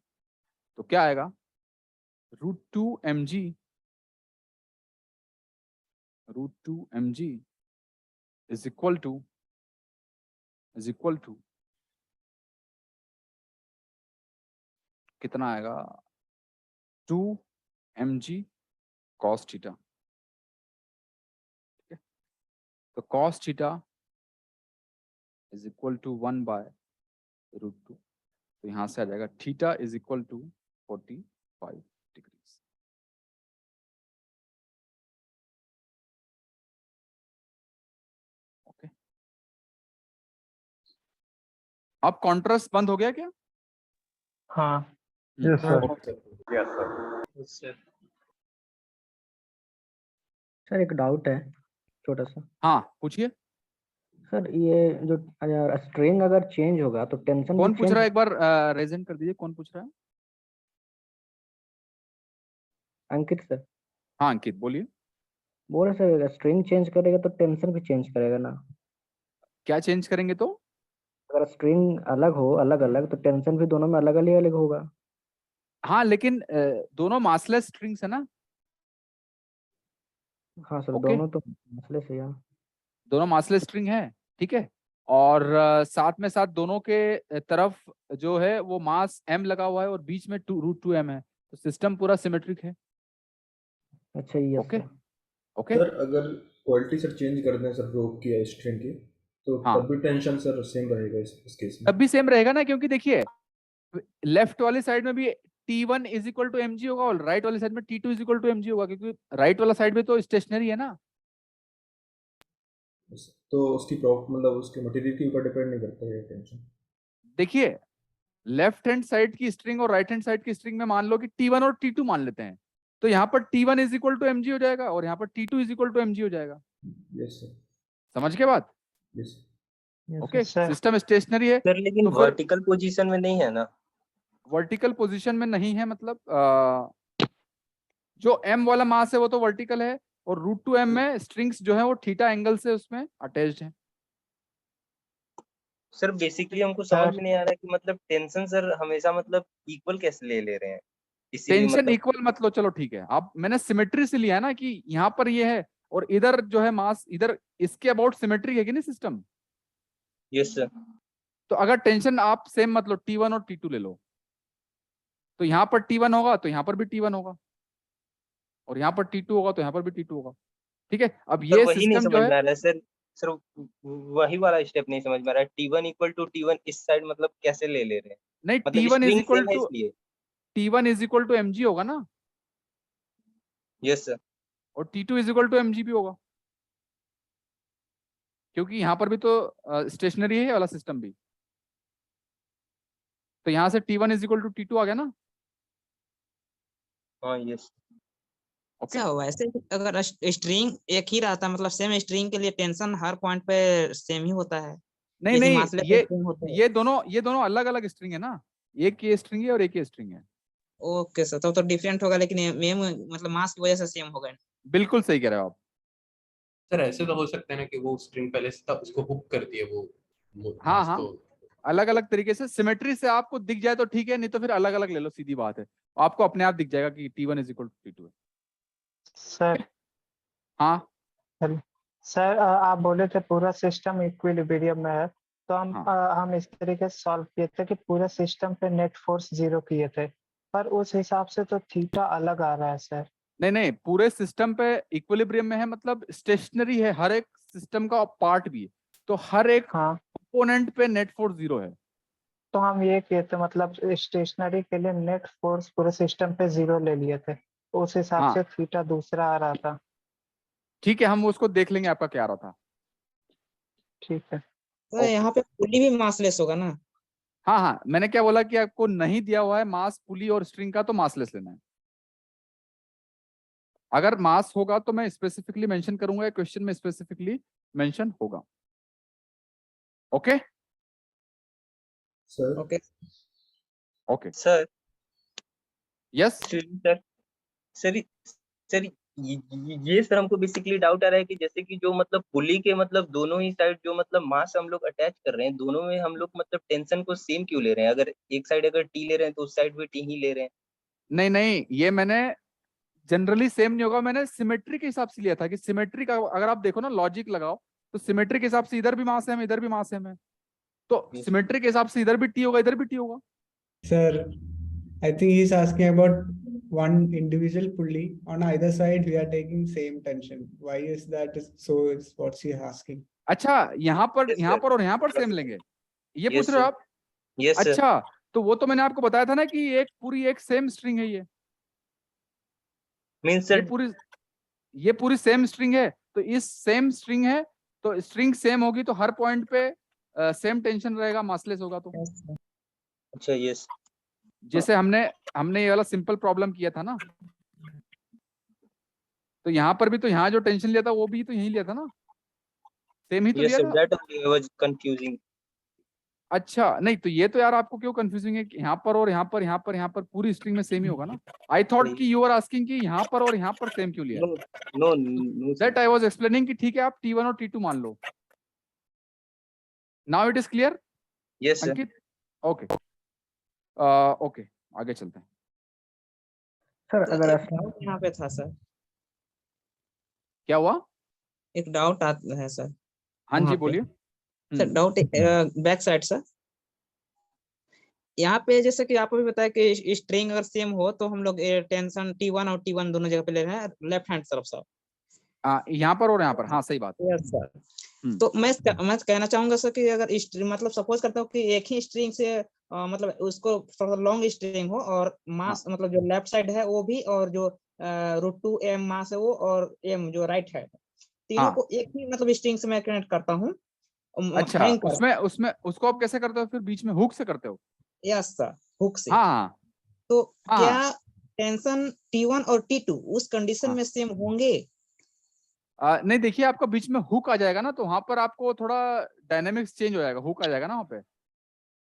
तो क्या आएगा, √2 mg is equal to कितना आएगा, 2 mg cos थीटा। ठीक है, तो cos theta is equal to 1 by √2। तो यहां से आ जाएगा theta is equal to 45 degrees. Okay, अब कॉन्ट्रास्ट बंद हो गया क्या? हाँ Yes, sir. सर एक डाउट है छोटा सा। हाँ पूछिए। सर ये जो स्ट्रिंग अगर चेंज होगा तो टेंशन कौन पूछ रहा है, एक बार रेजेंट कर दीजिए, कौन पूछ रहा है? अंकित सर। हाँ अंकित बोलिए। बोल रहे सर स्ट्रिंग चेंज करेगा तो टेंशन भी चेंज करेगा ना? क्या चेंज करेंगे तो? अगर स्ट्रिंग अलग हो अलग अलग तो टेंशन भी दोनों में अलग अलग होगा। हाँ लेकिन दोनों मासलेस स्ट्रिंग्स है ना। हाँ सर ओके, दोनों तो मसले से यार। दोनों मासलेस स्ट्रिंग है। ठीक है, और साथ में साथ दोनों के तरफ जो है वो मास m लगा हुआ है और बीच में √2 m है, तो सिस्टम पूरा सिमेट्रिक है। अच्छा ये ओके ओके सर अगर क्वालिटी सर चेंज कर दें सर रोक की स्ट्रिंग की, तो हाँ, तब भी टेंशन सर सेम रहेगा इस केस में? तब भी सेम रहेगा ना, क्योंकि देखिए लेफ्ट वाली साइड में भी T1 is equal to mg होगा और राइट वाली साइड में T2 is equal to mg होगा, क्योंकि राइट वाला साइड में तो स्टेशनरी है ना। तो उसकी मतलब उसके मटेरियल के ऊपर डिपेंड नहीं करता है टेंशन? देखिए लेफ्ट हैंड साइड की स्ट्रिंग और राइट हैंड साइड की स्ट्रिंग में मान लो कि T1 और T2 मान लेते हैं, तो यहाँ पर T1 is equal to mg हो जाएगा और यहाँ पर T2 is equal to mg हो जाएगा। Yes sir. समझ के बात? यस ओके, सिस्टम स्टेशनरी है। सर लेकिन तो फिर वर्टिकल पोजीशन में नहीं है ना? वर्टिकल पोजीशन में नहीं है मतलब जो m वाला मास है वो तो वर्टिकल है और √2 m में स्ट्रिंग्स जो है वो थीटा एंगल से उसमें अटैच्ड है। सर बेसिकली हमको समझ में नहीं आ रहा कि मतलब टेंशन सर हमेशा मतलब इक्वल कैसे ले रहे हैं? इसीलिए टेंशन मतलब इक्वल मत लो, चलो ठीक है, आप मैंने सिमेट्री से लिया है ना कि यहाँ पर ये है और इधर जो है मास इधर, इसके अबाउट सिमेट्री है कि नहीं सिस्टम। Yes sir. तो अगर टेंशन आप सेम मत लो, T1 और T2 ले लो, तो यहाँ पर T1 होगा तो यहाँ पर भी T1 होगा और यहाँ पर T2 होगा तो यहाँ पर भी T2 होगा। ठीक है, अब सर ये वही नहीं सिस्टम जो समझ में है, आ रहा है सर। सर वही वाला स्टेप नहीं समझ में आ रहा है। T1 इक्वल टू T1 इस साइड मतलब कैसे ले रहे हैं? नहीं मतलब T1 is string equal same है टू इसलिए। mg होगा ना, यस सर। और T2 is equal to mg भी होगा, क्योंकि यहाँ पर भी तो स्टेशनरी है ये वाला सिस्टम भी, तो यहाँ से T1 is equal to T2 आ गया ना। हाँ यस। ओके, अच्छा वैसे अगर स्ट्रिंग एक ही रहता मतलब सेम स्ट्रिंग के लिए टेंशन हर पॉइंट पे सेम ही होता है? नहीं जैसे नहीं मासलेस ये स्ट्रिंग होते हैं। ये दोनों अलग अलग स्ट्रिंग है ना, एक ये स्ट्रिंग है और एक ये स्ट्रिंग है। ओके सर, तो डिफरेंट होगा लेकिन मेम मतलब मास की वजह से सेम होगा। बिल्कुल सही कह रहे हो आप। सर ऐसे तो हो सकता है ना कि वो स्ट्रिंग पहले से था, उसको हुक कर दिए वो हाँ मास हाँ तो अलग अलग तरीके से सिमेट्री से आपको दिख जाए तो ठीक है, नहीं तो फिर अलग अलग ले लो, सीधी बात है, आपको अपने आप दिख जाएगा कि T1 is equal to T2 है। सर हाँ सर आप बोले थे पूरा सिस्टम इक्विलिब्रियम में है, तो हम इस तरीके से सॉल्व किए थे कि पूरा सिस्टम पे नेट फोर्स 0 किए थे, पर उस हिसाब से तो थीटा अलग आ रहा है सर। नहीं नहीं, पूरे सिस्टम पे इक्विलिब्रियम में है, मतलब स्टेशनरी है, हर एक सिस्टम का पार्ट भी है, तो हर एक कंपोनेंट पे नेट फोर्स 0 है। तो हम ये किए थे, मतलब स्टेशनरी के लिए नेट फोर्स पूरे सिस्टम पे 0 ले लिए थे, उस हिसाब हाँ से थीटा दूसरा आ रहा था। ठीक है, हम उसको देख लेंगे आपका क्या आ रहा था। ठीक है। तो यहाँ पे पुली भी मासलेस होगा ना? हाँ हाँ, मैंने क्या बोला कि आपको नहीं दिया हुआ है मास पुली और स्ट्रिंग का, तो मासलेस लेना है। अगर मास होगा तो मैं स्पेसिफिकली मेंशन करूंगा, क्वेश्चन में स्पेसिफिकली मेंशन होगा। Okay sir okay okay sir yes sir sir sir ये सर हमको बेसिकली डाउट आ रहा है कि जैसे कि जो मतलब पुली के मतलब दोनों ही साइड जो मतलब मास हम लोग अटैच कर रहे हैं, दोनों में हम लोग मतलब टेंशन को सेम क्यों ले रहे हैं? अगर एक साइड अगर टी ले रहे हैं तो उस साइड भी टी ही ले रहे हैं। नहीं नहीं, ये मैंने जनरली सेम नहीं होगा, मैंने सिमेट्री के हिसाब से लिया था कि सिमेट्री का अगर आप देखो ना, लॉजिक लगाओ तो सिमेट्री के हिसाब से इधर भी मास है, इधर भी मास है, तो सिमेट्री के हिसाब से इधर भी टी होगा, इधर भी टी होगा। Sir, I think he's asking about one individual pulley. On either side, we are taking same tension. Why is that? So is what she asking. अच्छा, यहाँ पर और यहाँ पर सेम लेंगे, ये पूछ रहे हो आप? Yes sir. अच्छा, तो वो तो मैंने आपको बताया था ना कि एक पूरी एक सेम स्ट्रिंग है, ये पूरी सेम स्ट्रिंग है, तो इस सेम स्ट्रिंग है, तो स्ट्रिंग सेम होगी तो हर पॉइंट पे सेम टेंशन रहेगा, मासलेस होगा तो। अच्छा यस। जैसे हमने ये वाला सिंपल प्रॉब्लम किया था ना, तो यहाँ पर भी तो यहाँ जो टेंशन लिया था वो भी तो यही लिया था ना, सेम ही तो लिया था। That was confusing. अच्छा नहीं, तो ये तो यार आपको क्यों कंफ्यूजिंग है कि यहाँ पर और यहाँ पर, यहाँ पर, यहाँ पर पूरी स्ट्रिंग में सेम ही होगा ना। आई थॉट कि यू आर आस्किंग कि यहाँ पर और यहाँ पर सेम क्यों लिया। No that I was explaining कि ठीक है आप T1 और T2 मान लो। Now it is clear yes sir. Ankit? Okay okay, आगे चलते हैं। सर अगर ऐसा डाउट यहाँ पे था सर, क्या हुआ? एक डाउट आता है सर। हाँ जी बोलिए। Sir doubt back side sir, यहाँ पे जैसे कि आपको भी बताया कि स्ट्रिंग अगर सेम हो तो हम लोग टेंशन T1 और T1 दोनों जगह पे ले रहे हैं, लेफ्ट हैंड तरफ सर। यहाँ पर और यहाँ पर, हाँ सही बात। Yes sir. तो मैं कहना चाहूंगा सर कि अगर मतलब सपोज करता हूँ कि एक ही स्ट्रिंग से मतलब उसको थोड़ा लॉन्ग स्ट्रिंग हो और मास मतलब जो लेफ्ट साइड है वो भी, और जो √2m मास है वो, और m जो राइट है, तीनों को एक ही मतलब स्ट्रिंग से मैं कनेक्ट करता हूँ। अच्छा, उसमें उसको आप कैसे करते हो फिर? बीच में हुक से करते हो? यस सर, हुक से। हाँ तो क्या टेंशन T1 और T2 उस कंडीशन में सेम होंगे? नहीं देखिए, आपका बीच में हुक आ जाएगा ना, तो वहां पर आपको थोड़ा डायनेमिक्स चेंज हो जाएगा, हुक आ जाएगा ना वहाँ पे।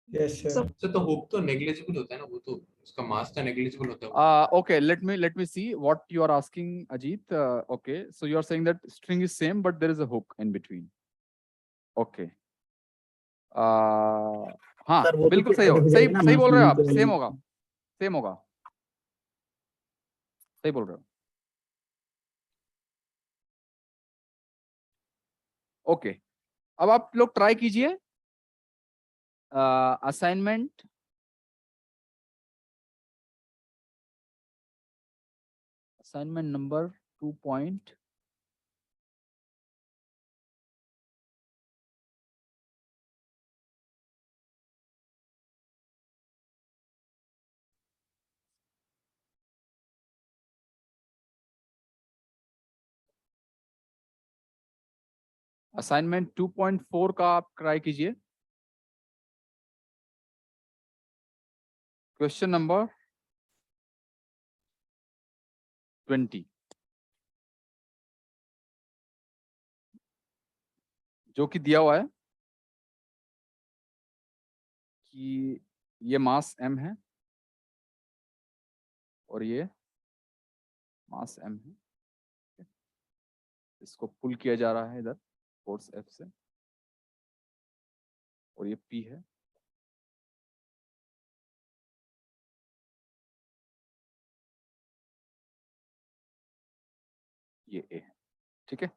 Yes sir. तो हुक तो नेग्लिजिबल होता है ना, वो तो उसका मास तो नेग्लिजिबल होता है। Okay, let me see what you are asking, Ajit. Okay, so you are saying that string is same but there is a hook in between. Okay. हाँ बिल्कुल सही हो, सही बोल रहे हो आप, सेम होगा, सेम होगा, सही बोल रहे हो। ओके, अब आप लोग ट्राई कीजिए असाइनमेंट नंबर 2. असाइनमेंट 2.4 का आप ट्राई कीजिए। क्वेश्चन नंबर 20 जो कि दिया हुआ है कि ये मास m है और ये मास m है, इसको पुल किया जा रहा है इधर फोर्स F से, और ये P है ये ए है, ठीक है।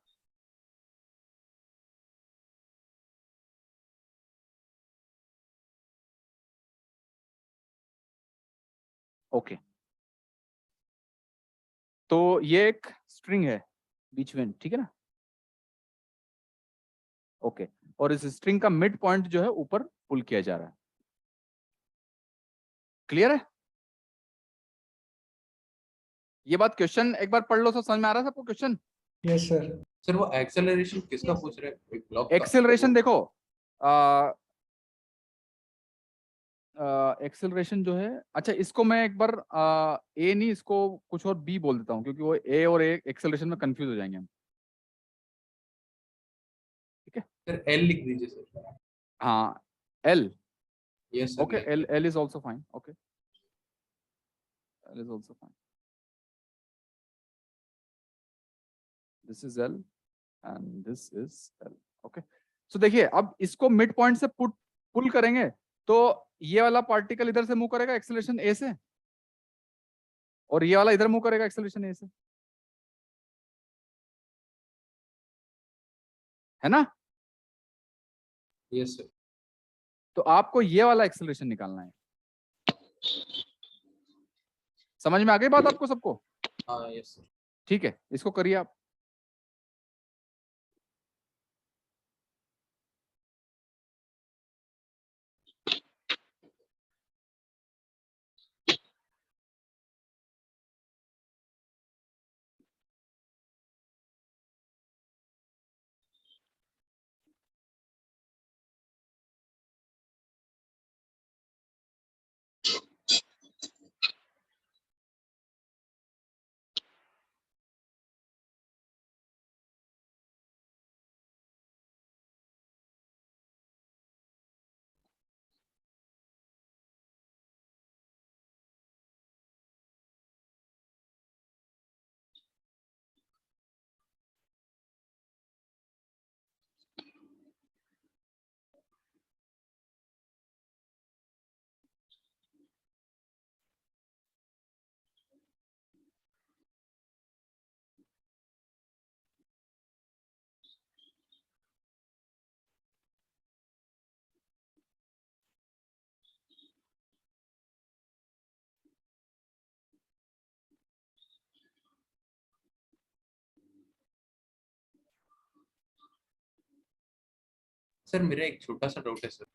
ओके, तो ये एक स्ट्रिंग है बीच में, ठीक है ना। ओके, और इस स्ट्रिंग का मिड पॉइंट जो है ऊपर पुल किया जा रहा है। क्लियर है ये बात? क्वेश्चन एक बार पढ़ लो, सब समझ में आ रहा है सबको क्वेश्चन? Yes sir. सर वो एक्सेलरेशन किसका पूछ रहे हैं? एक ब्लॉक का? एक्सेलरेशन देखो, एक्सेलरेशन जो है, अच्छा इसको मैं एक बार ए नहीं, इसको कुछ और बी बोल देता हूँ, क्योंकि वो ए और ए एक्सेलरेशन में कंफ्यूज हो जाएंगे हम। ठीक है सर एल लिख दीजिए सर। हाँ, L. Yes sir. Okay, L is also fine. Okay, L is also fine. This is L and this is L. Okay, so देखिए अब इसको मिड पॉइंट से पुल करेंगे तो ये वाला पार्टिकल इधर से मूव करेगा एक्सेलरेशन ए से, और ये वाला इधर मूव करेगा एक्सेलरेशन ए से, है ना। Yes sir. तो आपको ये वाला एक्सेलरेशन निकालना है। समझ में आ गई बात आपको सबको? हाँ यस सर। ठीक है, इसको करिए आप। सर मेरा एक छोटा सा डाउट है सर।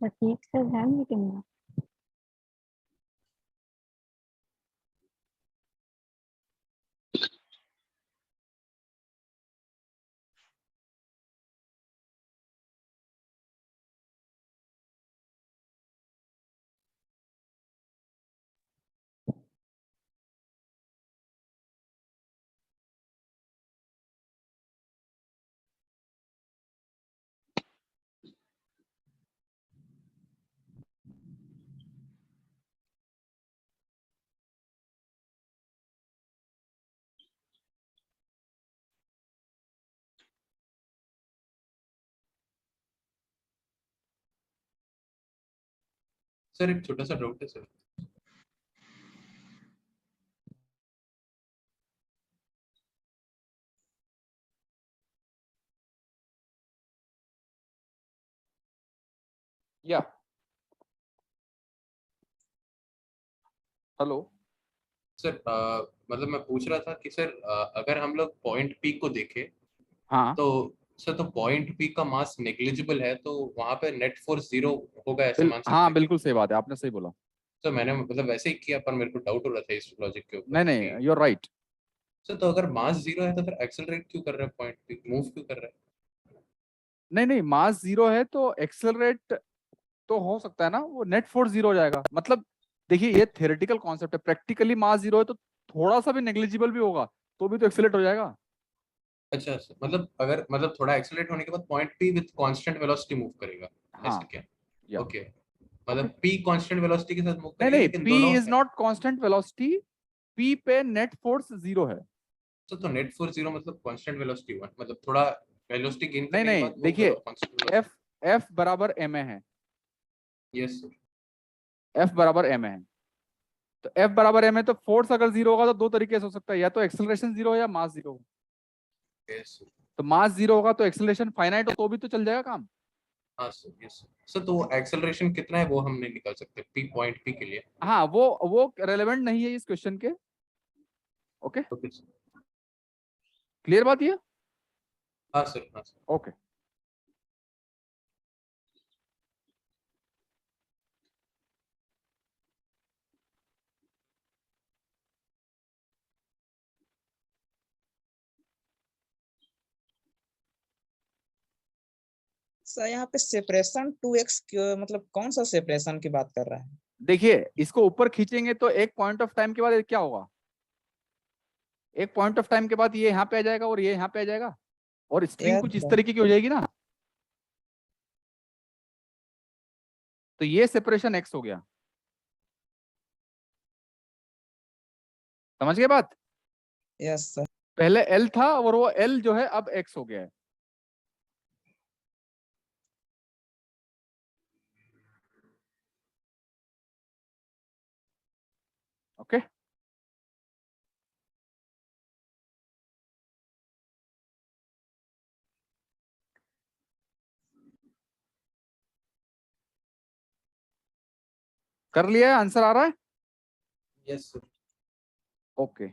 तो ठीक से ध्यान नहीं करना। सर एक छोटा सा डाउट है सर। या हेलो सर मतलब मैं पूछ रहा था कि सर अगर हम लोग पॉइंट पी को देखें हाँ तो सर तो पॉइंट पी का मास नेग्लिजिबल है तो वहां पे नेट फोर्स 0 होगा ऐसे मान सकते हाँ हैं। बिल्कुल सही बात है, आपने सही बोला। सर मैंने मतलब वैसे ही किया पर मेरे को डाउट हो रहा था इस लॉजिक के ऊपर नहीं कि नहीं, यू आर राइट। सर तो अगर मास 0 है तो फिर एक्सेलरेट क्यों कर रहा है पॉइंट पी, मूव क्यों कर रहा है? नहीं नहीं, मास 0 है तो एक्सेलरेट तो हो सकता है ना, वो नेट फोर्स 0 हो जाएगा। मतलब देखिए ये थ्योरेटिकल कॉन्सेप्ट है, प्रैक्टिकली मास 0 है तो थोड़ा सा भी नेग्लिजिबल भी होगा तो भी तो एक्सेलरेट हो जाएगा। अच्छा सर मतलब अगर मतलब थोड़ा एक्सेलरेट होने के बाद point P with constant velocity move करेगा हाँ ऐसा क्या? या ओके ओके। मतलब पी कांस्टेंट वेलोसिटी के साथ मूव नहीं करेगा नहीं, लेकिन पी दोनों is not constant velocity, P पे नेट फोर्स 0 है। तो नेट फोर्स 0 मतलब कांस्टेंट वेलोसिटी 1 मतलब थोड़ा वेलोसिटी गेन नहीं करने के नहीं, बाद वो देखिए कांस्टेंट एफ एफ बराबर एम है, यस सर एफ बराबर एम है। तो एफ बराबर एम है तो फोर्स अगर 0 होगा तो दो तरीके से हो सकता है, या तो एक्सेलरेशन 0 है या मास 0 हो। यस सर तो मास 0 होगा तो एक्सेलरेशन फाइनाइट हो तो भी तो चल जाएगा काम। हाँ सर यस सर तो एक्सेलरेशन कितना है वो हम नहीं निकाल सकते पी पॉइंट पी के लिए? हाँ वो रेलेवेंट नहीं है इस क्वेश्चन के। ओके ओके सर क्लियर बात ये? हाँ सर हाँ सर ओके सर यहाँ पे सेपरेशन 2x मतलब कौन सा सेपरेशन की बात कर रहा है? देखिए इसको ऊपर खींचेंगे तो एक पॉइंट ऑफ टाइम के बाद क्या होगा, एक पॉइंट ऑफ टाइम के बाद ये यहाँ पे आ जाएगा और ये यहाँ पे आ जाएगा और स्ट्रिंग यस कुछ इस सर तरीके की हो जाएगी ना। तो ये सेपरेशन एक्स हो गया, समझ गए बात? यस सर पहले एल था और वो एल जो है अब एक्स हो गया है। ओके कर लिया, आंसर आ रहा है? Yes sir okay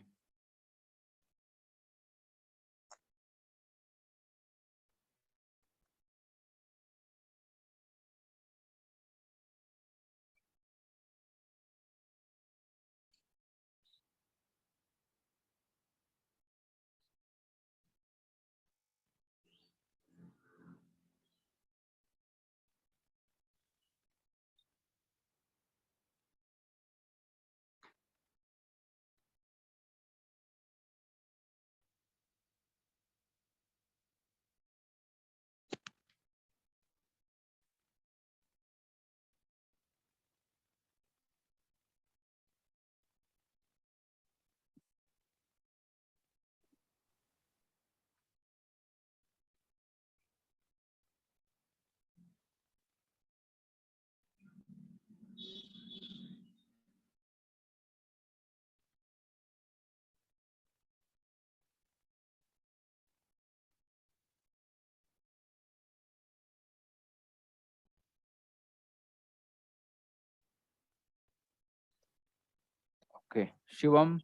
okay Shivam,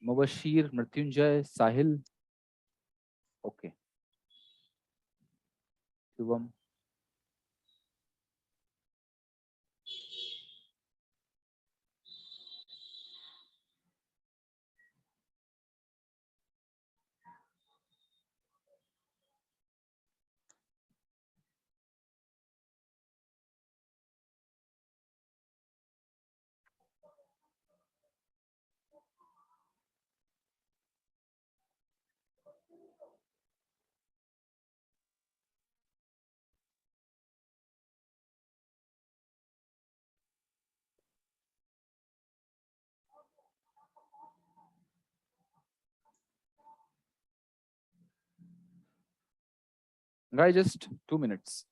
Mubashir, Mrityunjay, Sahil. Okay Shivam, Guys, just 2 minutes.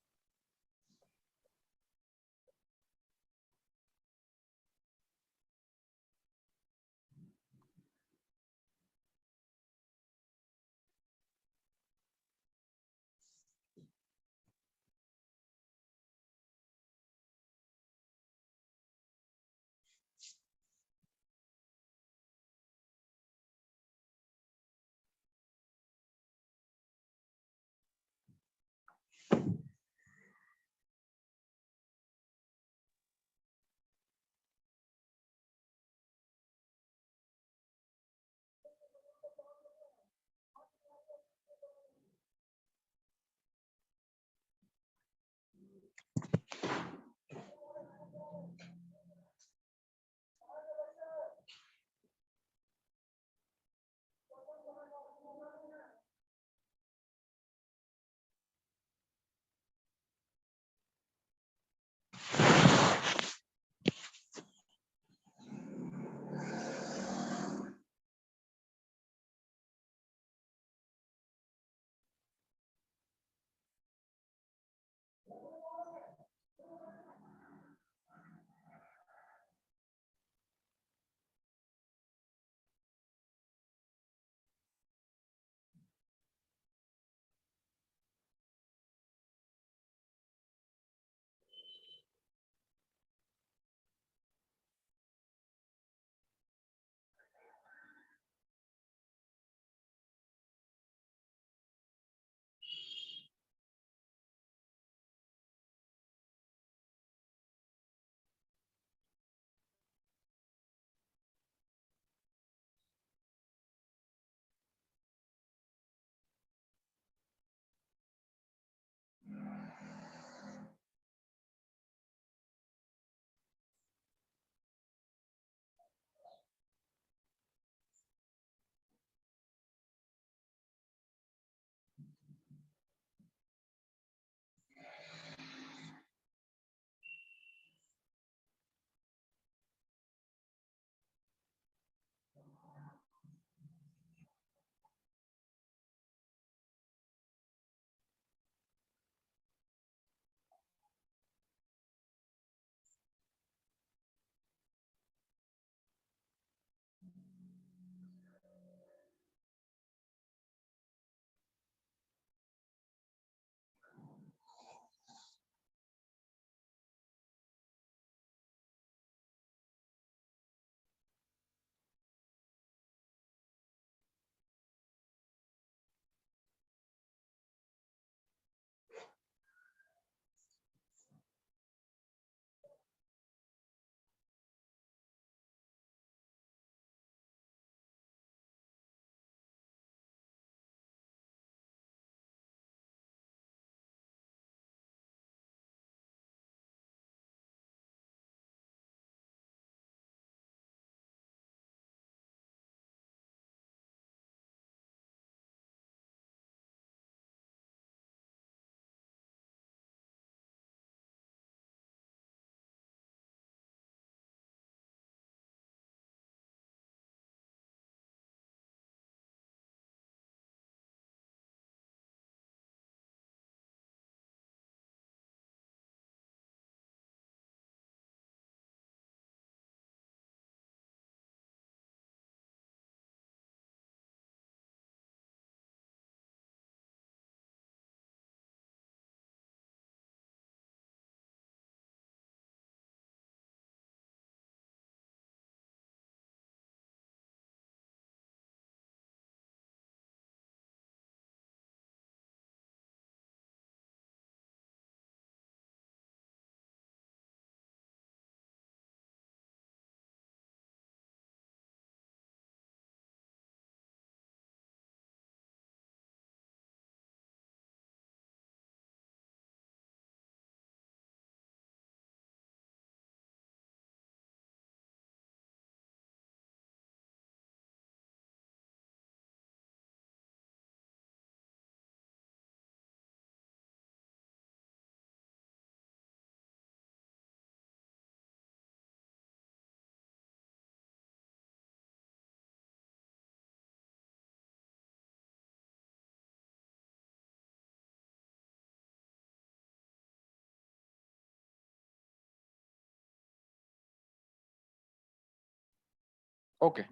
Okay,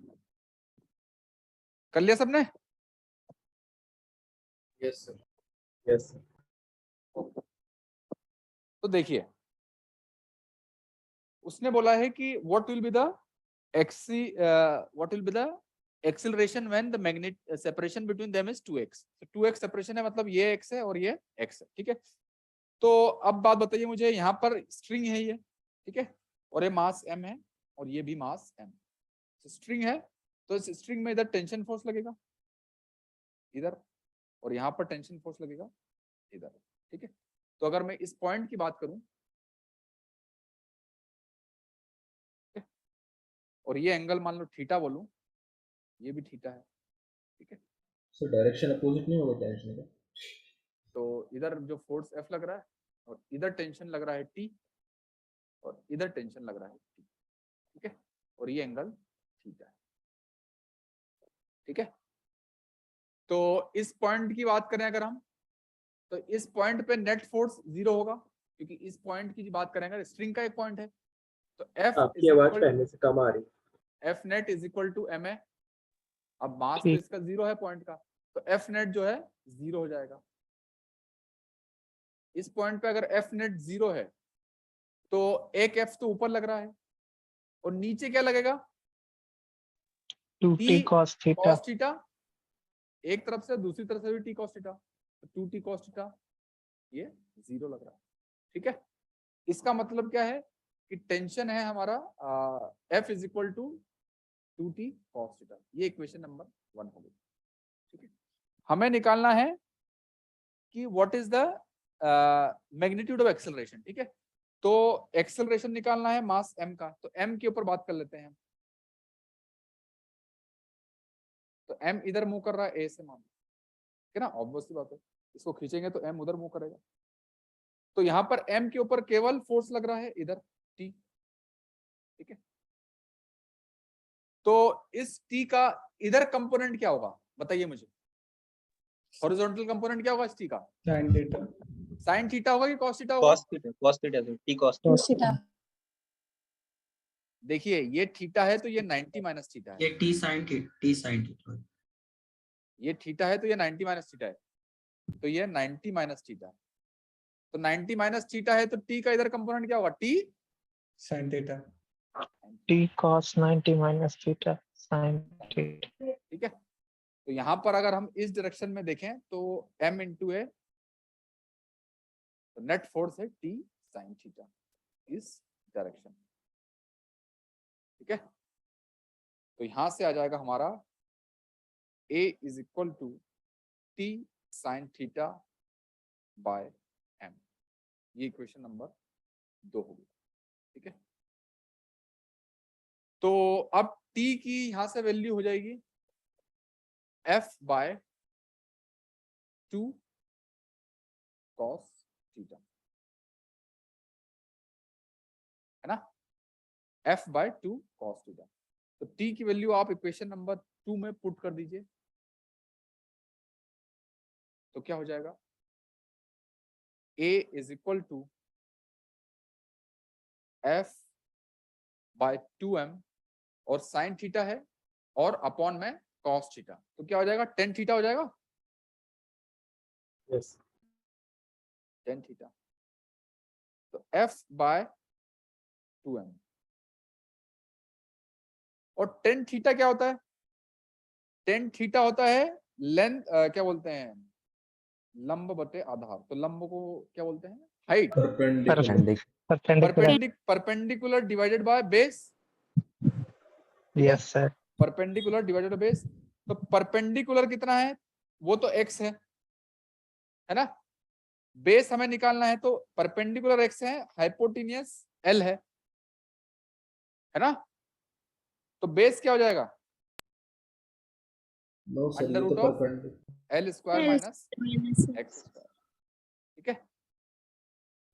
कर लिया सबने? Yes sir. Yes sir. तो देखिए, उसने बोला है कि what will be the what will be the acceleration when the magnet separation between them is 2x। तो 2x सेपरेशन है, मतलब ये x है और ये x है, ठीक है। तो अब बात बताइए मुझे, यहाँ पर स्ट्रिंग है ये, ठीक है, और ये मास m है और ये भी मास m। स्ट्रिंग है तो इस स्ट्रिंग में इधर टेंशन फोर्स लगेगा इधर, और यहाँ पर टेंशन फोर्स लगेगा इधर, ठीक है। तो अगर मैं इस पॉइंट की बात करूं, और ये एंगल मान लो थीटा बोलूं, ये भी थीटा है, ठीक है। सर डायरेक्शन अपोजिट नहीं होगा टेंशन का? तो इधर जो फोर्स F लग रहा है और इधर टेंशन लग रहा है T, और इधर टेंशन लग रहा है T, ठीक है, और ये एंगल थीटा है, ठीक है। तो इस पॉइंट की बात करें अगर हम, तो इस पॉइंट पे नेट फोर्स 0 होगा, क्योंकि इस पॉइंट की बात करेंगे, स्ट्रिंग का एक पॉइंट है। तो F आपकी आवाज पहले से कम आ रही। F net is equal to ma। अब मास तो ठीक। इसका 0 है पॉइंट का, तो F नेट जो है 0 हो जाएगा। इस पॉइंट पे अगर F नेट 0 है तो एक F तो ऊपर लग रहा है और नीचे क्या लगेगा? 2t cos theta. cos theta, एक तरफ से दूसरी तरफ से भी t cos थीटा, तो 2t cos थीटा ये 0 लग रहा है, ठीक है। इसका मतलब क्या है कि टेंशन है हमारा F is equal to 2t cos theta. ये इक्वेशन नंबर 1 हो गई, ठीक है। हमें निकालना है कि what is the magnitude of acceleration, ठीक है। तो एक्सेलरेशन निकालना है मास m का, तो m के ऊपर बात कर लेते हैं हम। तो m इधर मूव कर रहा है a से, मान, ठीक है ना, ऑब्वियसली बात है, इसको खींचेंगे तो m उधर मूव करेगा। तो यहाँ पर m के ऊपर केवल फोर्स लग रहा है इधर t, ठीक है। तो इस t का इधर कंपोनेंट क्या होगा बताइए मुझे? हॉरिजॉन्टल कंपोनेंट क्या होगा इस t का? Sin theta. साइन थीटा होगा कि कॉस थीटा होगा? cos theta t cos theta. देखिए ये थीटा है तो ये 90 माइनस थीटा है, ये t sin थीटा। ये थीटा है तो ये 90 माइनस थीटा है, तो ये 90 माइनस थीटा है। तो 90 माइनस थीटा है तो t का इधर कंपोनेंट क्या होगा? t Sin theta. t cos 90 minus theta sin theta। ठीक है। तो यहाँ पर अगर हम इस डायरेक्शन में देखें तो m इंटू ए, तो नेट फोर्स है t sin थीटा इस डायरेक्शन, ठीक है। तो यहां से आ जाएगा हमारा a is equal to t sin theta by m। ये इक्वेशन नंबर 2 होगी, ठीक है। तो अब t की यहां से वैल्यू हो जाएगी f बाय 2 cos थीटा, है ना, f बाय 2 cos थीटा। तो t की वैल्यू आप इक्वेशन नंबर 2 में पुट कर दीजिए, तो क्या हो जाएगा? a is equal to f by 2m, और साइन थीटा है और अपॉन में cos थीटा, तो क्या हो जाएगा? tan थीटा हो जाएगा। यस। tan थीटा, तो f बाय 2m, और tan थीटा क्या होता है? tan थीटा होता है लेंथ, क्या बोलते हैं, लंब बटे आधार। तो लंब को क्या बोलते हैं? Height. Perpendicular divided by base. Yes sir. Perpendicular divided by base. तो परपेंडिकुलर कितना है? वो तो x है ना। बेस हमें निकालना है, तो परपेंडिकुलर x है, हाइपोटेनियस l है ना। तो बेस क्या हो जाएगा? Under root of l square minus x square, ठीक है।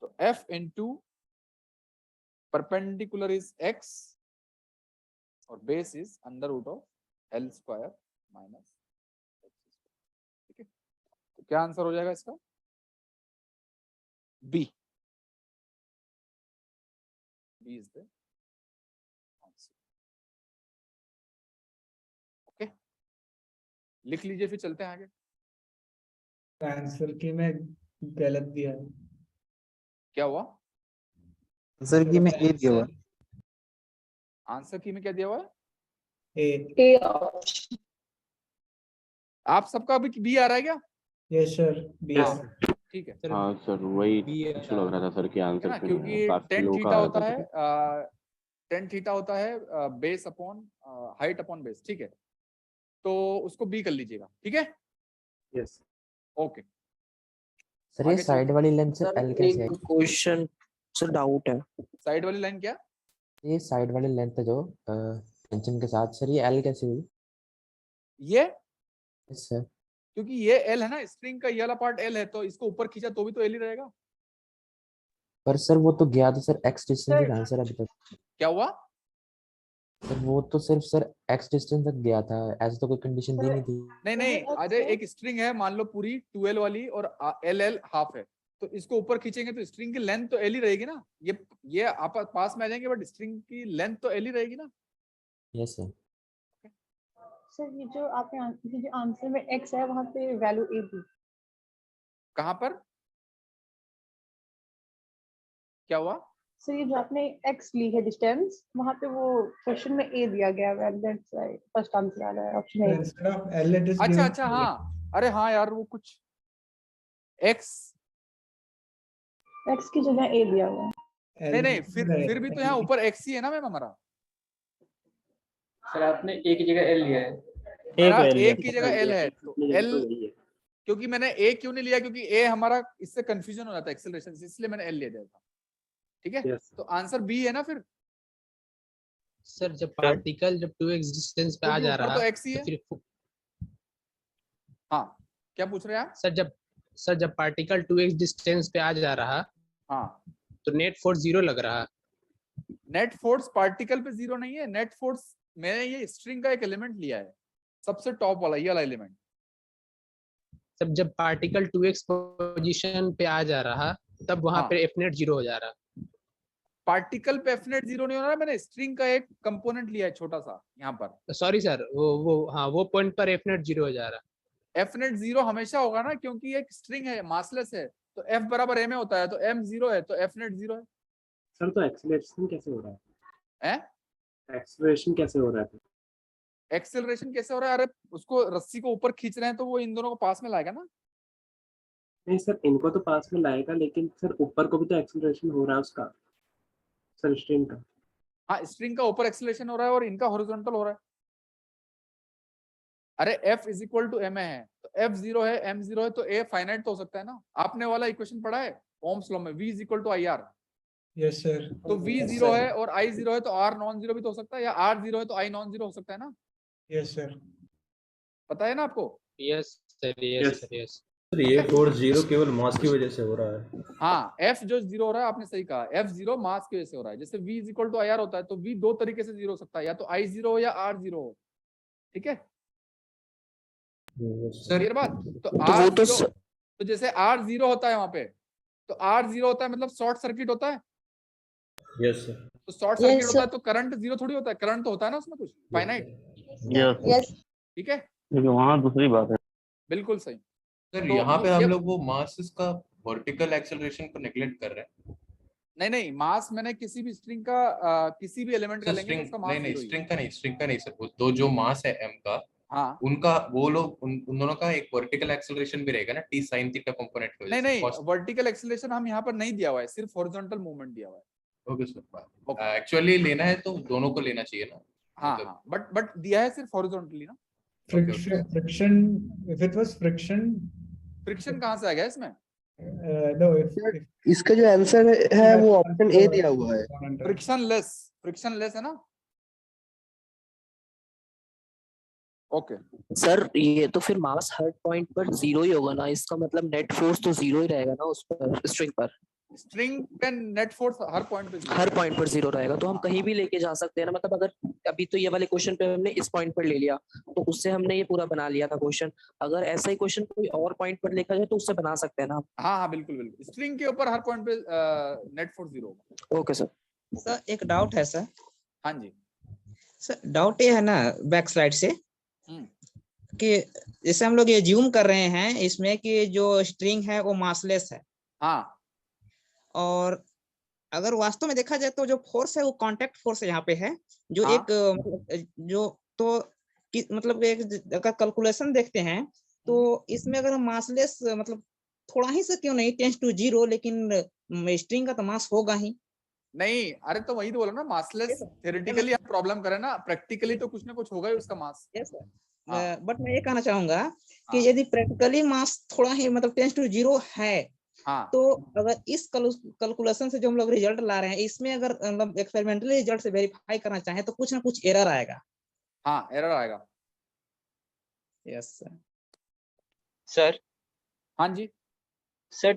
तो f into perpendicular is x और base is under root of l square minus x square, ठीक है। तो क्या आंसर हो जाएगा इसका? B। B is the लिख लीजिए फिर चलते हैं आगे। आंसर की में गलत दिया है। क्या हुआ? आंसर की में ए दिया हुआ है। आंसर की में क्या दिया हुआ है? ए। आप सबका अभी बी आ रहा है क्या? Yes sir, B. हाँ, ठीक है। हाँ सर, वही इशू लग रहा था सर कि है ना, आंसर क्योंकि काफी टेन लोगों का थीटा आ रहा होता था है सर। टेन थीटा होता है base upon height upon base, ठीक है, तो उसको बी कर लीजिएगा, ठीक है। यस ओके, सर ये आगे साइड चलिए। वाली लेंथ से सर एल कैसे है? एक क्वेश्चन सर डाउट है। साइड वाली लाइन क्या? ये साइड वाली लेंथ है जो टेंशन के साथ, सर ये एल कैसे हुई? ये यस सर। क्योंकि ये एल है ना, स्ट्रिंग का ये वाला पार्ट एल है, तो इसको ऊपर खींचा तो भी तो एल ही रहेगा। पर सर वो तो गया तो सर एक्स डिस्टेंस ही था सर अभी तक। क्या हुआ? सर वो तो सिर्फ सर एक्स डिस्टेंस तक गया था, ऐसे तो कोई कंडीशन दी नहीं थी। नहीं नहीं, अरे एक स्ट्रिंग है मान लो पूरी 2l वाली और एल एल हाफ है, तो इसको ऊपर खींचेंगे तो स्ट्रिंग की लेंथ तो एल ही रहेगी ना। ये आप पास में आ जाएंगे बट स्ट्रिंग की लेंथ तो एल ही रहेगी ना। Yes sir. सर ये जो आपने ये जो आंसर में x है वहाँ पे वैल्यू a दी। कहाँ पर? क्या हुआ? सर ये जो आपने x ली है डिस्टेंस, वहाँ पे वो क्वेश्चन में a दिया गया है, दैट्स व्हाई फर्स्ट आंसर आ रहा है option A. Instead of L it is अच्छा अच्छा, हाँ, अरे हाँ यार, वो कुछ x की जगह a दिया हुआ है। नहीं नहीं, फिर भी तो यहाँ ऊपर x ही है ना मैम हमारा। सर आपने a की जगह l लिया है। मेरा a की जगह l है, तो l, क्योंकि मैंने a क्यों नहीं लिया, क्योंकि a हमारा इससे कंफ्यूजन हो जाता है एक्सेलरेशन से, इसलिए मैंने l ले दिया था, ठीक है। तो आंसर बी है ना फिर। सर जब पार्टिकल जब 2x डिस्टेंस पे आ जा ऊपर रहा तो x ही है। फिर हाँ, क्या पूछ रहे हैं आप? सर जब पार्टिकल 2x डिस्टेंस पे आ जा रहा, हाँ, तो नेट फोर्स 0 लग रहा। नेट फोर्स पार्टिकल पे 0 नहीं है, नेट फोर्स मैंने ये स्ट्रिंग का एक एलिमेंट लिया है, सबसे टॉप वाला ये वाला एलिमेंट। तब जब पार्टिकल 2x पोजीशन पे आ जा रहा, तब वहां हाँ, पे एफ नेट 0 हो जा रहा। पार्टिकल पे एफ नेट 0 नहीं हो रहा, मैंने स्ट्रिंग का एक कंपोनेंट लिया है छोटा सा यहाँ पर। सॉरी सर, वो पॉइंट पर एफ नेट 0 हो जा रहा। एफ नेट 0 हमेशा होगा ना, क्योंकि एक स्ट्रिंग है, मासलेस है, तो एफ बराबर एम होता है, तो एम 0 है तो एफ नेट 0 है। सर तो एक्सेलरेशन कैसे हो रहा है? एक्सेलरेशन कैसे हो रहा है? एक्सेलरेशन कैसे हो रहा है? अरे उसको रस्सी को ऊपर खींच रहे हैं तो वो इन दोनों को पास में लाएगा ना। नहीं सर, इनको तो पास में लाएगा, लेकिन सर ऊपर को भी तो एक्सेलरेशन हो रहा है उसका, सर स्ट्रिंग का। हाँ, स्ट्रिंग का ऊपर एक्सेलरेशन हो रहा है और इनका हॉरिजॉन्टल हो रहा है। अरे F is equal to M है, तो F 0 है, M 0 है, तो A फाइनाइट तो हो सकता है ना। आपने वाला इक्वेशन पढ़ा है ओम्स लॉ में, V is equal to IR। Yes sir. तो V 0 है और I 0 है, तो R नॉन 0 भी तो हो सकता है, या R 0 है तो I नॉन 0 हो सकता है ना। Yes sir. पता है ना आपको? Yes sir, yes sir, yes. Sir ये फोर्स 0 केवल मास की वजह से हो रहा है। हाँ, F जो 0 हो रहा है, आपने सही कहा, F 0 मास की वजह से हो रहा है। जैसे V is equal to IR होता है, तो V दो तरीके से 0 हो सकता है, या तो I 0 हो या R 0 हो, ठीक है सर क्लियर बात। तो तो R वो तो 0, तो जैसे R 0 होता है वहां पे, तो R 0 होता है मतलब शॉर्ट सर्किट होता है। Yes sir. तो शॉर्ट सर्किट होता है तो करंट 0 थोड़ी होता है, करंट तो होता है ना उसमें कुछ फाइनाइट, यस ठीक है। वहाँ दूसरी बात है। बिल्कुल सही। सर तो यहाँ पे ये- हम लोग वो मास का वर्टिकल एक्सेलरेशन को नेग्लेक्ट कर रहे हैं। नहीं नहीं, मास मैंने किसी भी स्ट्रिंग का किसी भी एलिमेंट का सर लेंगे तो स्ट्रिंग उसका मास नहीं नहीं, 0 ही है। स्ट्रिंग का नहीं सर, वो दो जो मास है m का, हाँ, उनका वो लोग उन दोनों का एक वर्टिकल एक्सेलरेशन भी रहेगा ना, t sin थीटा कंपोनेंट की नहीं वजह से। नहीं, वर्टिकल एक्सेलरेशन हम यहाँ पर नहीं दिया हुआ है, सिर्फ हॉरिजॉन्टल मूवमेंट दिया हुआ है। ओके सर, एक्चुअली लेना है तो दोनों को लेना चाहिए ना। हाँ हाँ, बट दिया है सिर्फ हॉरिजॉन्टली ना। Friction if it was friction कहाँ से आ गया इसमें? नो इसका जो आंसर है वो ऑप्शन ए दिया हुआ है। फ्रिक्शनलेस है ना। ओके सर ये तो फिर मास हर पॉइंट पर 0 ही होगा ना, इसका मतलब नेट फोर्स तो 0 ही रहेगा ना उस पर, स्ट्रिंग पर। स्ट्रिंग का नेट फोर्स हर पॉइंट पर 0 रहेगा, तो हम कहीं भी लेके जा सकते हैं ना। मतलब अगर अभी तो ये वाले क्वेश्चन पे हमने इस पॉइंट पर ले लिया, तो उससे हमने ये पूरा बना लिया था क्वेश्चन। अगर ऐसा ही क्वेश्चन कोई और पॉइंट पर लेकर जाए तो उससे बना सकते हैं ना। हाँ हाँ बिल्कुल बिल्कुल, स्ट्रिंग के ऊपर हर पॉइंट पे नेट फोर्स 0 होगा। Okay sir. सर एक डाउट है सर। हाँ जी सर डाउट ये है ना बैक स्लाइड से कि जैसे हम लोग ये ज्यूम कर रहे हैं इसमें कि जो स्ट्रिंग है वो मासलेस है, हाँ और अगर वास्तव में देखा जाए तो जो फोर्स है वो कांटेक्ट फोर्स यहाँ पे है, जो हाँ एक जो तो मतलब एक अगर कैलकुलेशन देखते हैं तो इसमें अगर हम मासलेस मतलब थोड़ा ही से क्यों नहीं टेंस टू जीरो, लेकिन स्ट्रिंग का तो मास होगा ही। नहीं, अरे तो वही तो बोला ना, मासलेस थ्योरेटिकली आप प्रॉब्लम करें ना, प्रैक्टिकली तो कुछ ना कुछ होगा ही उसका मास। बट मैं ये कहना चाहूंगा कि हाँ। यदि प्रैक्टिकली मास थोड़ा ही मतलब टेंस टू जीरो है, हाँ तो अगर इस कैलकुलेशन से जो हम लोग रिजल्ट ला रहे हैं इसमें अगर मतलब एक्सपेरिमेंटली रिजल्ट से वेरीफाई करना चाहें तो कुछ ना कुछ एरर आएगा। हाँ एरर आएगा। Yes sir. सर हाँ जी। सर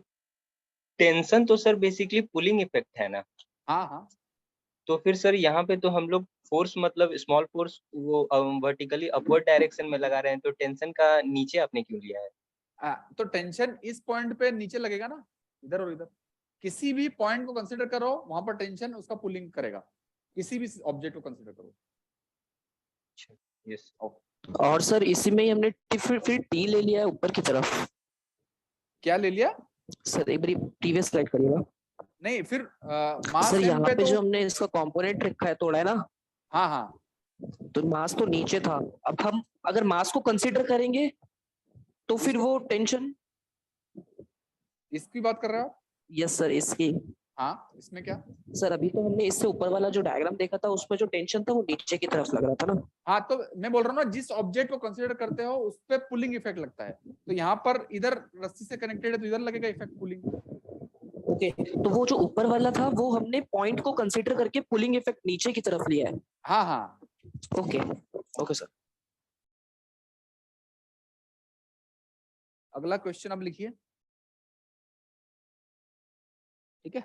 टेंशन तो सर बेसिकली पुलिंग इफेक्ट है ना? हाँ हाँ। तो फिर सर यहाँ पे तो हम लोग फोर्स मतलब स्मॉल फोर्स वो वर्टिकली अपवर्ड डायरेक्शन में लगा रहे हैं, तो टेंशन का नीचे आपने क्यों लिया है? तो टेंशन इस पॉइंट पे नीचे लगेगा ना, इधर और इधर, किसी भी पॉइंट को कंसीडर करो वहां पर टेंशन उसका पुलिंग करेगा, किसी भी ऑब्जेक्ट को कंसीडर करो। यस। और सर इसी में ही हमने फिर टी ले लिया है ऊपर की तरफ। क्या ले लिया सर? एक बारी प्रीवियस स्लाइड करिएगा। नहीं, फिर मास सर एम यहाँ पे पे तो जो हमने इसका कंपोनेंट रखा है तोड़ा है ना, हाँ हाँ, तो मास तो नीचे था। अब हम अगर मास को कंसीडर करेंगे तो फिर वो टेंशन। इसकी बात कर रहे हो आप? यस सर, इसकी। हाँ, इसमें क्या? सर अभी तो हमने इससे ऊपर वाला जो डायग्राम देखा था उसमें जो टेंशन था वो नीचे की तरफ लग रहा था ना। हाँ, तो मैं बोल रहा हूँ ना, जिस ऑब्जेक्ट को कंसीडर करते हो उस पे पुलिंग इफेक्ट लगता है, तो यहाँ पर इधर रस्सी से कनेक्टेड है तो इधर लगेगा इफेक्ट पुलिंग। ओके, तो वो जो ऊपर वाला था वो हमने पॉइंट को कंसीडर करके पुलिंग इफेक्ट नीचे की तरफ लिया है। हाँ हाँ। Okay okay sir. अगला क्वेश्चन अब लिखिए, ठीक है।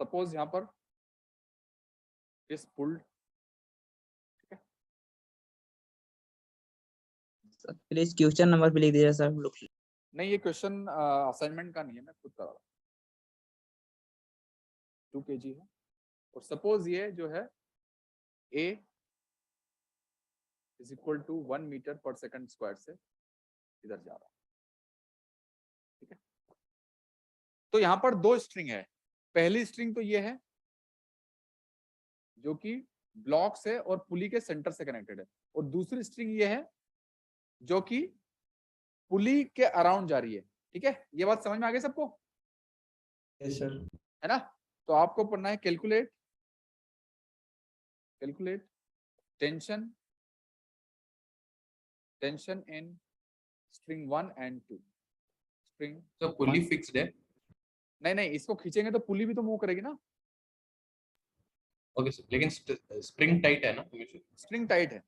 सपोज यहाँ पर इस पुल्ड, प्लीज क्वेश्चन नंबर भी लिख दीजिए सर। नहीं ये क्वेश्चन असाइनमेंट का नहीं है, मैं खुद कर रहा हूँ। 2 kg है और सपोज ये जो है a is equal to 1 metre पर सेकंड स्क्वायर से इधर जा रहा है, ठीक है। तो यहाँ पर 2 स्ट्रिंग है, पहली स्ट्रिंग तो ये है जो कि ब्लॉक से और पुली के सेंटर से कनेक्टेड है, और दूसरी स्ट्रिंग ये है जो कि पुली के अराउंड जा रही है, ठीक है। ये बात समझ में आ गई सबको? Yes sir. है ना? तो आपको पढ़ना है calculate tension in string 1 and 2। String तो पुली फिक्स्ड है? नहीं, इसको खींचेंगे तो पुली भी तो मूव करेगी ना। ओके सर, लेकिन स्प्रिंग टाइट है ना? स्प्रिंग टाइट है।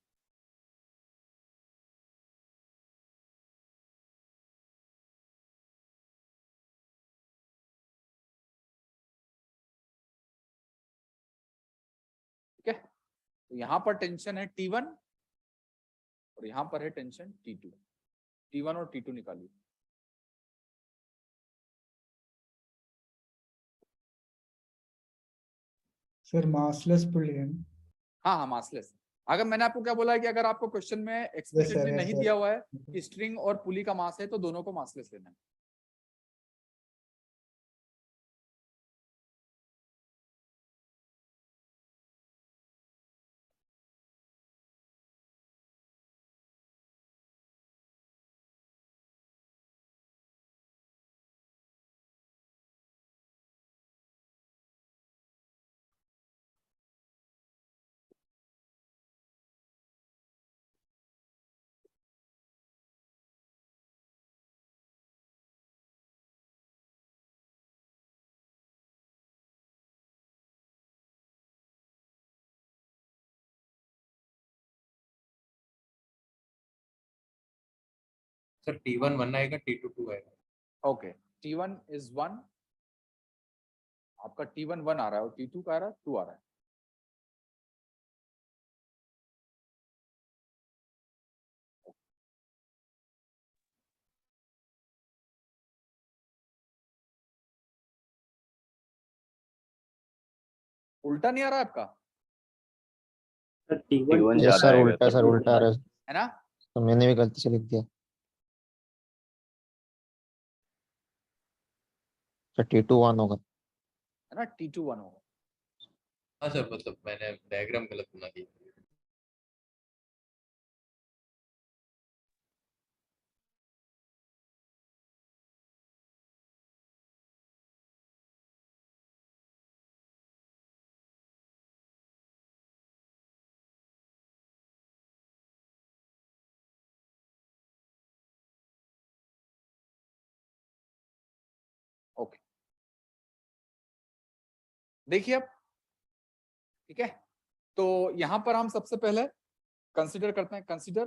ठीक है, तो यहाँ पर टेंशन है T1 और यहाँ पर है टेंशन T2। T1 और T2 निकालिए। सर मासलेस पुली है। हाँ हाँ, मासलेस। अगर मैंने आपको क्या बोला है कि अगर आपको क्वेश्चन में एक्सप्लिसिटली yes, नहीं sir. दिया हुआ है कि स्ट्रिंग और पुली का मास है तो दोनों को मासलेस लेना है। सर T1 1 आएगा, T2 2 आएगा। ओके, T1 इज 1, आपका T1 1 आ रहा है और T2 का आ रहा है 2 आ रहा है। उल्टा नहीं आ रहा है आपका, T1 यस सर, उल्टा सर, उल्टा आ रहा है। है ना? तो मैंने भी गलती से लिख दिया सर। T2 1 होगा। है ना, T2 1 होगा। हाँ सर, मतलब मैंने डायग्राम गलत बना दिया। ओके, देखिए अब, ठीक है, तो यहां पर हम सबसे पहले कंसीडर करते हैं, कंसीडर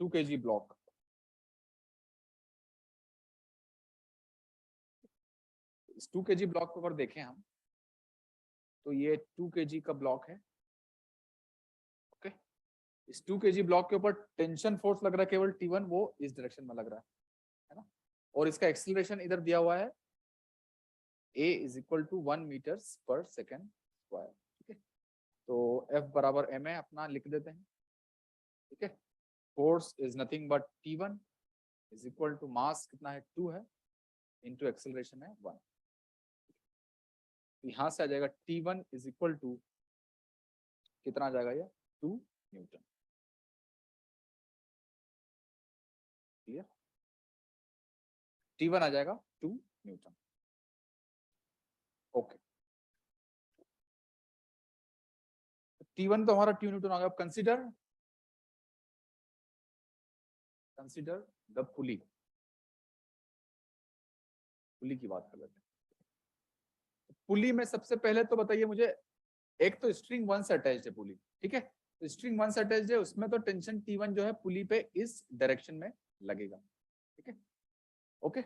2 kg ब्लॉक। इस 2 kg ब्लॉक के ऊपर देखें हम, तो ये 2 kg का ब्लॉक है। ओके, इस 2 kg ब्लॉक के ऊपर टेंशन फोर्स लग रहा है केवल T1, वो इस डायरेक्शन में लग रहा है ना, और इसका एक्सीलरेशन इधर दिया हुआ है, a is equal to 1 metres पर सेकेंड स्क्वायर। ठीक है, तो F बराबर m है, अपना लिख देते हैं। ठीक है, force is nothing but T1 is equal to mass कितना है 2 है, इंटू एक्सेलरेशन है 1। यहां से आ जाएगा T1 इज इक्वल टू कितना आ जाएगा, ये 2 न्यूटन। क्लियर, T1 आ जाएगा 2 न्यूटन। ओके, T1 तो हमारा 2 न्यूटन आ गया। अब कंसीडर द पुली की बात कर लेते हैं। पुली में सबसे पहले तो बताइए मुझे, एक तो स्ट्रिंग 1 से अटैच्ड है पुली। ठीक है, तो स्ट्रिंग 1 से अटैच्ड है, उसमें तो टेंशन T1 जो है पुली पे इस डायरेक्शन में लगेगा। ठीक है, ओके,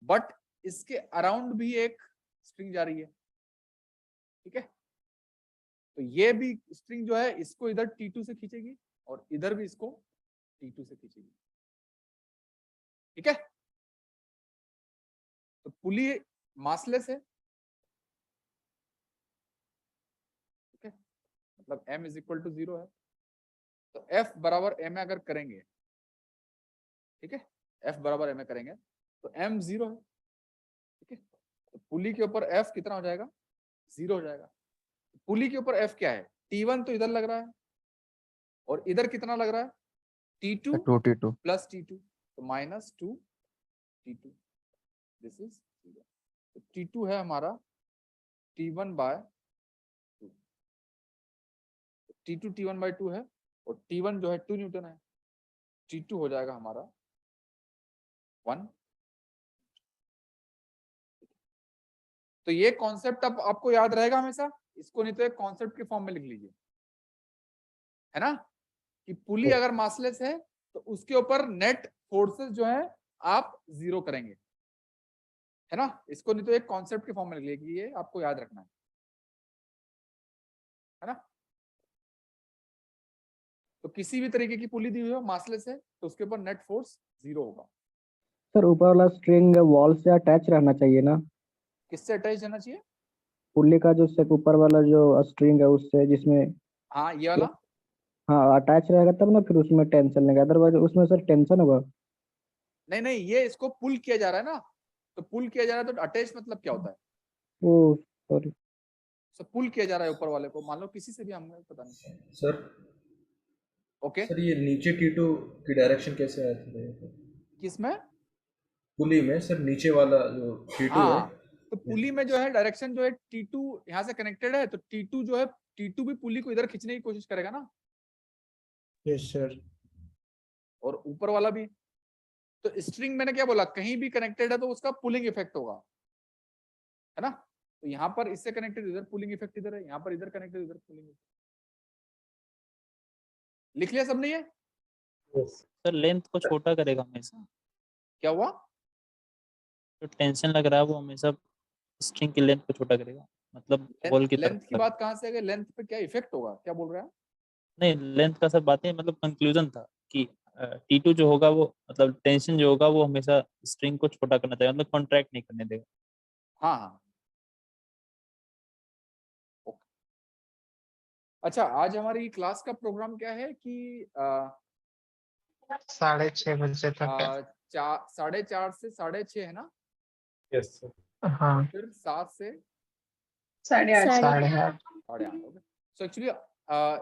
बट इसके अराउंड भी एक स्ट्रिंग जा रही है। ठीक है, तो ये भी स्ट्रिंग जो है इसको इधर T2 से खींचेगी और इधर भी इसको T2 से खींचेगी। ठीक है, तो पुली मासलेस है। ठीक है, मतलब m इज इक्वल टू 0 है, तो F बराबर m अगर करेंगे, ठीक है, F बराबर m करेंगे तो m 0 है। ठीक है, तो पुली के ऊपर F कितना हो जाएगा, 0 हो जाएगा। पुली के ऊपर F क्या है, T1 तो इधर लग रहा है और इधर कितना लग रहा है, T2 T2 प्लस T2, तो माइनस 2 T2, दिस इज 0। तो T2 है हमारा T1 bye 2, T2 T1 bye 2 है और T1 जो है 2 न्यूटन है, T2 हो जाएगा हमारा 1। तो ये कॉन्सेप्ट अब आपको याद रहेगा हमेशा, इसको नहीं तो एक कॉन्सेप्ट के फॉर्म में लिख लीजिए, है ना, कि पुली अगर मासलेस है तो उसके ऊपर नेट फोर्सेस जो है आप 0 करेंगे, है ना। इसको नहीं तो एक कॉन्सेप्ट के फॉर्म में लिख लीजिए कि ये आपको याद रखना है ना। तो किसी भी तरीके की पुली दी हुई हो मासलेस है तो उसके ऊपर नेट फोर्स 0 होगा। सर ऊपर वाला स्ट्रिंग वॉल से अटैच रहना चाहिए ना? किससे अटैच रहना चाहिए? पुल्ली का जो ऊपर वाला जो स्ट्रिंग है उससे, जिसमें हाँ ये वाला, हाँ अटैच रहेगा तब ना फिर उसमें टेंशन लगेगा, अदरवाइज उसमें सर टेंशन होगा। नहीं नहीं, ये इसको पुल किया जा रहा है ना, तो पुल किया जा रहा है तो अटैच मतलब क्या होता है, ओ सॉरी, सब पुल किया जा रहा है ऊपर वाले को, मान लो किसी से भी, हमें पता नहीं। सर ओके, सर ये नीचे T2 की डायरेक्शन कैसे आती है? किसमें? पुली में सर, नीचे वाला जो T2 है। हाँ, तो पुली में जो है डायरेक्शन जो है T2 यहाँ से कनेक्टेड है, तो T2 जो है T2 भी पुली को इधर खींचने की कोशिश करेगा ना। Yes sir. और ऊपर वाला भी, तो स्ट्रिंग मैंने क्या बोला, कहीं भी कनेक्टेड है तो उसका पुलिंग इफेक्ट होगा, है ना। तो यहाँ पर इससे कनेक्टेड इधर पुलिंग इफेक्ट इधर है, यहाँ पर इधर कनेक्टेड इधर पुलिंग इफेक्ट। लिख लिया सबने ये? सर लेंथ को छोटा करेगा हमेशा। क्या हुआ? जो टेंशन लग रहा है वो हमेशा स्ट्रिंग की लेंथ को छोटा करेगा, मतलब बॉल की लेंथ तरफ की बात कहाँ से आ गई? लेंथ पे क्या इफेक्ट होगा? क्या बोल रहा है? नहीं, लेंथ का सब बातें मतलब कंक्लूजन था कि T2 जो होगा वो मतलब टेंशन जो होगा वो हमेशा स्ट्रिंग को छोटा करना चाहिए, मतलब कॉन्ट्रैक्ट नहीं करने देगा। हाँ हाँ। ओके। अच्छा, आज हमारी क्लास का प्रोग्राम क्या है कि 6:30 बजे तक है। 4:30 से 6:30 है ना? Yes sir. हाँ। फिर 7 से 8:30. 8:30. 8:30. Okay. So actually,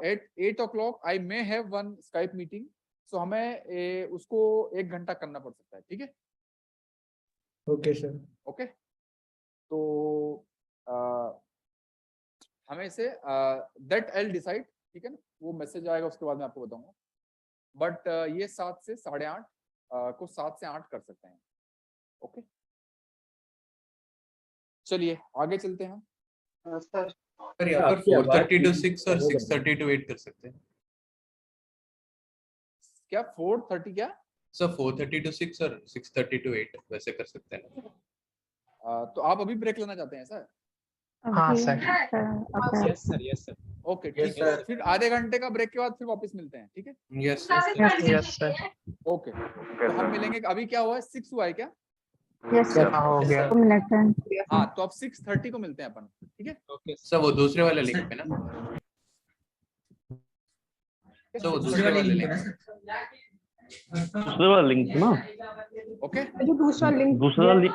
at 8 o'clock I may have one Skype meeting. So हमें उसको 1 घंटा करना पड़ सकता है, ठीक है? Okay sir. ओके, तो हमें से दैट आई डिसाइड, ठीक है ना? वो मैसेज आएगा उसके बाद मैं आपको बताऊंगा। बट ये 7 से 8:30 को 7 से 8 कर सकते हैं। ओके, चलिए आगे चलते हैं। सर यहाँ पर 4:30 to 6 और 6:30 to 8 कर सकते हैं। क्या 4:30 क्या? सर 4:30 to 6 और 6:30 to 8 वैसे कर सकते हैं। तो आप अभी ब्रेक लेना चाहते हैं सर? हाँ sir. Yes sir, yes sir. Okay, ठीक है। फिर आधे घंटे का ब्रेक के बाद फिर वापस मिलते हैं, ठीक है? Yes yes sir. ओके, तो हम मिलेंगे। अभी क्या हुआ है? 6 हुआ है क्या? यस सर, हो गया। हाँ, तो अब 6:30 को मिलते हैं अपन, ठीक है? ओके सर, वो दूसरे वाले लिंक पे ना? सर वो दूसरे वाले लिंक दूसरे वाला लिंक ना? ओके, जो दूसरा लिंक दूसरा लिंक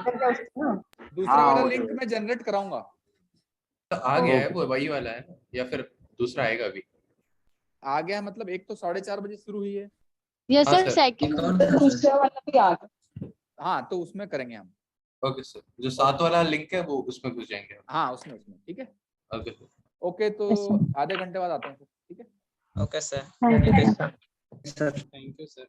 दूसरा वाला लिंक मैं जनरेट कराऊंगा। तो आ गया है, वो वही वाला है या फिर दूसरा आएगा अभी? आ गया है मतलब एक तो 4:30 बजे शुरू हुई है। यस हाँ सर, सर। सेकंड दूसरा वाला भी आ गया। हाँ, तो उसमें करेंगे हम। ओके सर, जो 7 वाला लिंक है वो उसमें घुस जाएंगे। हाँ, उसमें ठीक है। Okay sir. ओके, तो आधे घंटे बाद आते हैं, ठीक है? Okay sir. Thank you sir. Thank you sir.